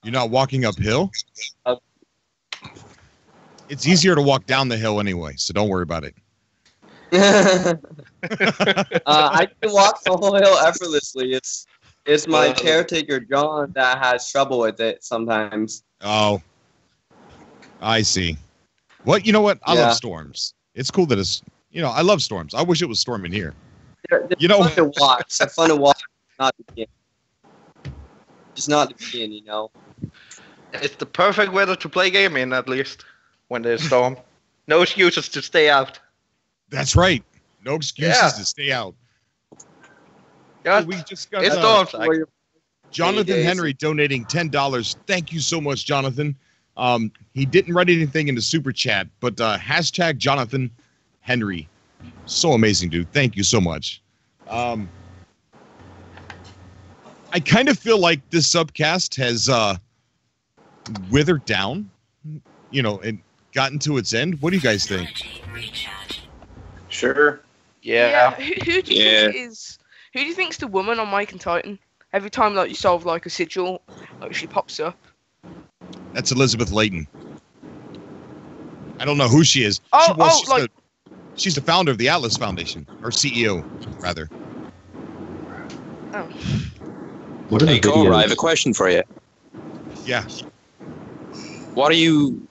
You're not walking uphill? Up. It's easier to walk down the hill anyway, so don't worry about it. I can walk the whole hill effortlessly. It's my caretaker John that has trouble with it sometimes. Oh, I see. Well, you know what? I love storms. It's cool that it's, I love storms. I wish it was storming here. They're fun to watch. They're fun to watch, not to be in. Just not to be in, It's the perfect weather to play game in, at least, when there's storm. No excuses to stay out. That's right. No excuses to stay out. Yeah, we just got it's storms. Jonathan Henry donating $10. Thank you so much, Jonathan. He didn't write anything in the super chat, but hashtag Jonathan Henry. So amazing, dude. Thank you so much. I kind of feel like this subcast has withered down you know, and gotten to its end? What do you guys think? Sure. Yeah. Who do you think is? Who do you think's the woman on Mike and Titan? Every time like you solve like a sigil, like she pops up. That's Elizabeth Layton. I don't know who she is. She's the founder of the Atlas Foundation, or CEO, rather. Oh. What are the Hey, Cobra, I have a videos? question for you. Yeah. What are you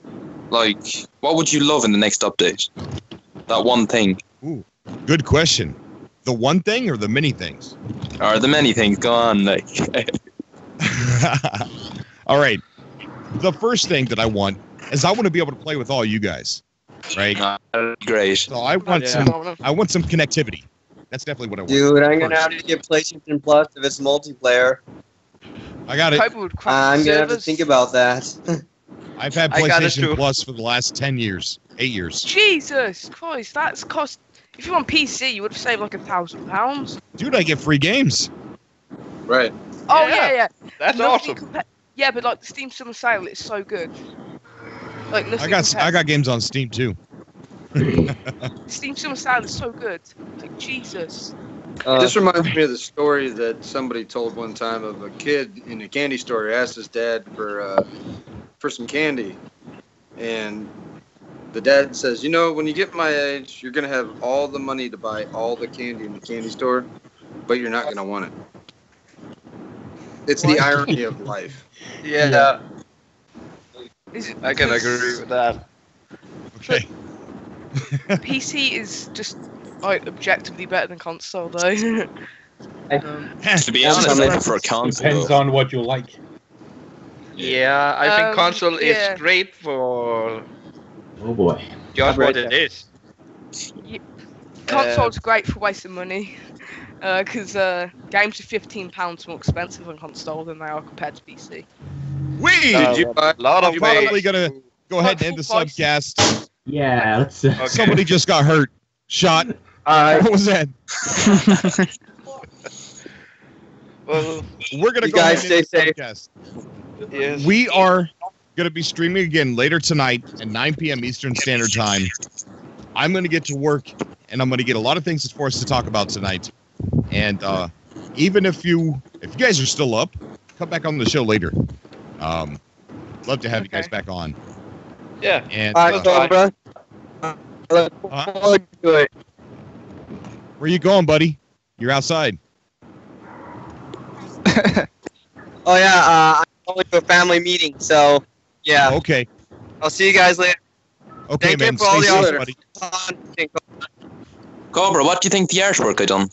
like? What would you love in the next update? That one thing, Ooh, good question. The one thing or the many things? or the many things? Go on, like. All right. The first thing that I want is I want to be able to play with all you guys, right? Great. So I want some connectivity. That's definitely what I want. Dude, I'm gonna first. have to get PlayStation Plus if it's multiplayer. I got it. I'm gonna have to think about that. I've had I got it PlayStation too. Plus for the last 10 years, 8 years. Jesus Christ, that's cost. If you're on PC, you would have saved like £1,000. Dude, I get free games. Right. Oh yeah. That's Nothing awesome. Yeah, but like the Steam Summer Sale, it's so good. Like nothing. I got games on Steam too. Steam Summer Sale is so good. Like Jesus. This reminds me of the story that somebody told one time of a kid in a candy store who asked his dad for some candy, and the dad says, "You know, when you get my age, you're gonna have all the money to buy all the candy in the candy store, but you're not gonna want it." It's the irony of life. Yeah. I can agree with that. Okay. PC is just like objectively better than console though. To be honest, I'm looking for a console. Depends on what you like. Yeah, I think console yeah. is great for Oh boy. just what it is. Console's great for wasting money. Because games are £15 more expensive on console than they are compared to PC. Did you buy? I'm probably gonna go ahead and end the subcast. Yeah, let's. Somebody just got hurt. Shot. What was that? Well, we're gonna You go guys ahead and end stay the safe. subcast. Yes. We are gonna be streaming again later tonight at 9 p.m. Eastern Standard Time. I'm gonna get to work, and I'm gonna get a lot of things for us to talk about tonight. And even if you guys are still up, come back on the show later. Love to have you guys back on. Yeah. And Cobra. Look forward to it. where you going, buddy? You're outside. Oh yeah, I'm going to a family meeting, so yeah. Oh, okay. I'll see you guys later. Okay, Thank man. you for all Stay the safe, honor. buddy. Cobra, what do you think the artwork I done?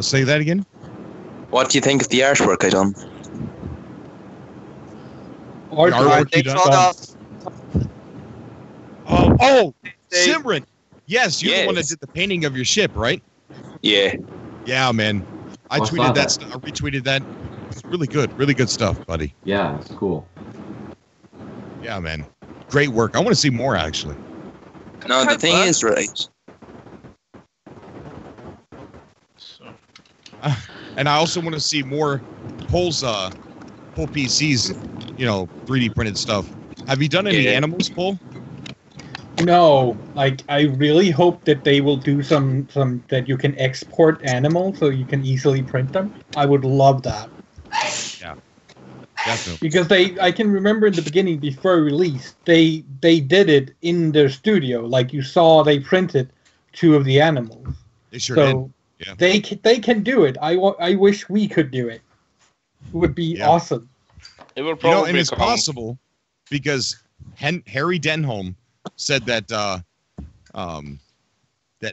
Say that again. What do you think of the artwork I done? Artwork you done? Oh, Simran. Yes, you're the one that did the painting of your ship, right? Yeah. Yeah, man. I Oh, I tweeted saw that. I retweeted that. It's really good stuff, buddy. Yeah, it's cool. Yeah, man. Great work. I want to see more, actually. No, the thing is, right? And I also want to see more Pole's Pole PCs, 3D printed stuff. Have you done any animals, Pole? No, like I really hope that they will do some that you can export animals so you can easily print them. I would love that. Yeah, definitely. Because I can remember in the beginning before release, they did it in their studio. Like you saw, they printed 2 of the animals. They sure So did. Yeah. they can do it. I wish we could do it. It would be awesome. It will probably and it's possible because Harry Denholm said that that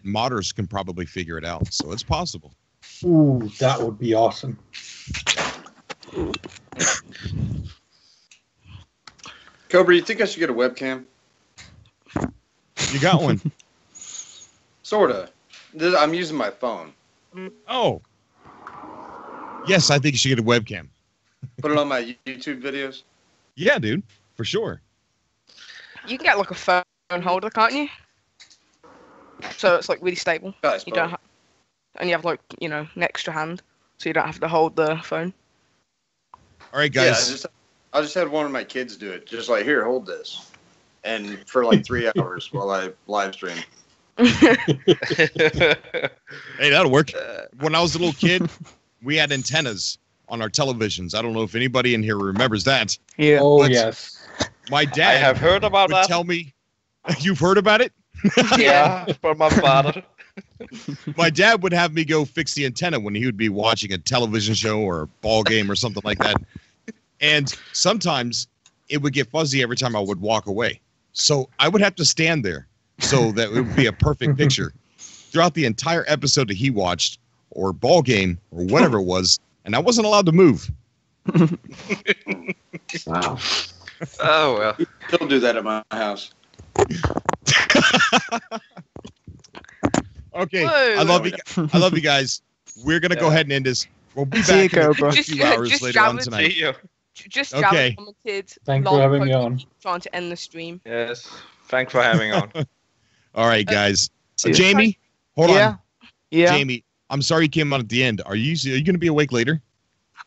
modders can probably figure it out, so it's possible. Ooh, that would be awesome. Cobra, you think I should get a webcam? You got one? Sorta. I'm using my phone. Oh. Yes, I think you should get a webcam. Put it on my YouTube videos. Yeah, dude, for sure. You can get like a phone holder, can't you? So it's like really stable. You don't have, and you have like an extra hand, so you don't have to hold the phone. All right, guys. I just had one of my kids do it. Just like, here, hold this. And for like 3 hours while I live stream. Hey, that'll work. When I was a little kid, we had antennas on our televisions. I don't know if anybody in here remembers that. Yeah. Oh, yes. My dad I have heard about would that. tell me, you've heard about it? Yeah, from my father. My dad would have me go fix the antenna when he would be watching a television show or a ball game or something like that. And sometimes it would get fuzzy every time I would walk away. So I would have to stand there so that it would be a perfect picture throughout the entire episode that he watched or ball game or whatever it was. And I wasn't allowed to move. Wow. Oh, well. Still do that at my house. Okay, Whoa. I love you. I love you guys. We're gonna go ahead and end this. We'll be back in a few hours later on tonight. Just Okay. commented. Thanks for having me Lol on. Trying to end the stream. Yes. Thanks for having on. All right, guys. See you. Jamie, hold Yeah. on. Yeah. Jamie, I'm sorry you came on at the end. Are you going to be awake later?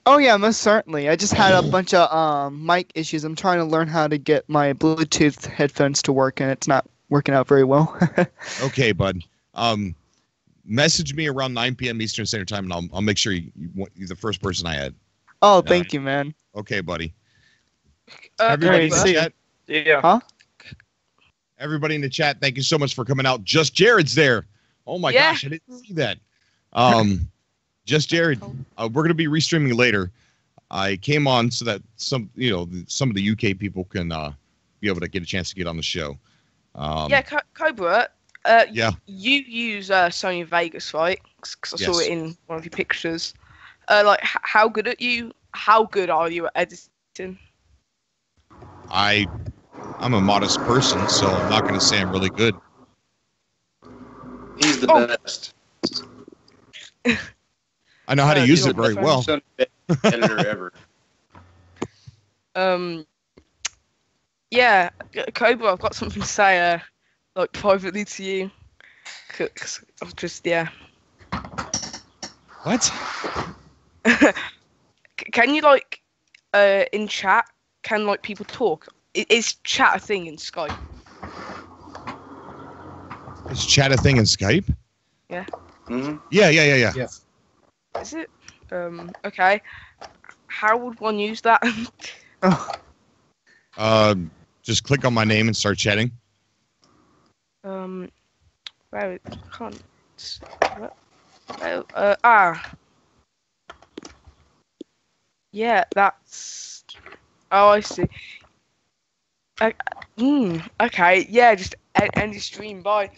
Oh yeah, most certainly. I just had a bunch of mic issues. I'm trying to learn how to get my Bluetooth headphones to work, and it's not working out very well. Okay, bud. Message me around 9 p.m. Eastern Standard Time, and I'll make sure you're the first person I add. Oh, thank you, man. Okay, buddy. Great, Everybody in the see ya. chat. Yeah. Huh? Everybody in the chat, thank you so much for coming out. Just Jared's there. Oh my Yeah. gosh, I didn't see that. Just Jared. We're going to be restreaming later. I came on so that some of the UK people can be able to get a chance to get on the show. Yeah, Cobra. Yeah. You use Sony Vegas, right? Because I saw Yes. it in one of your pictures. How good are you at editing? I'm a modest person, so I'm not going to say I'm really good. He's the best. I know how to use it very well. Editor ever. Yeah, Cobra, I've got something to say, privately to you. 'Cause I've just, yeah. What? Can you, in chat, can, people talk? Is chat a thing in Skype? Is chat a thing in Skype? Yeah. Mm-hmm. Yeah. Yes. Is it? Okay. How would one use that? Just click on my name and start chatting. Where it can't. Yeah, that's. Oh, I see. Okay, yeah, just end your stream. Bye.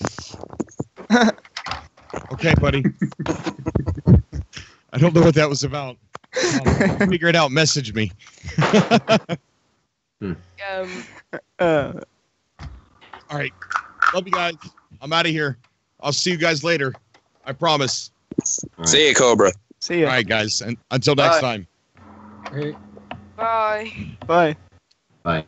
Okay, buddy. I don't know what that was about. Figure it out. Message me. All right. Love you guys. I'm out of here. I'll see you guys later. I promise. Right. See you, Cobra. See ya. All right, guys. And until next time. Okay. Bye. Bye. Bye.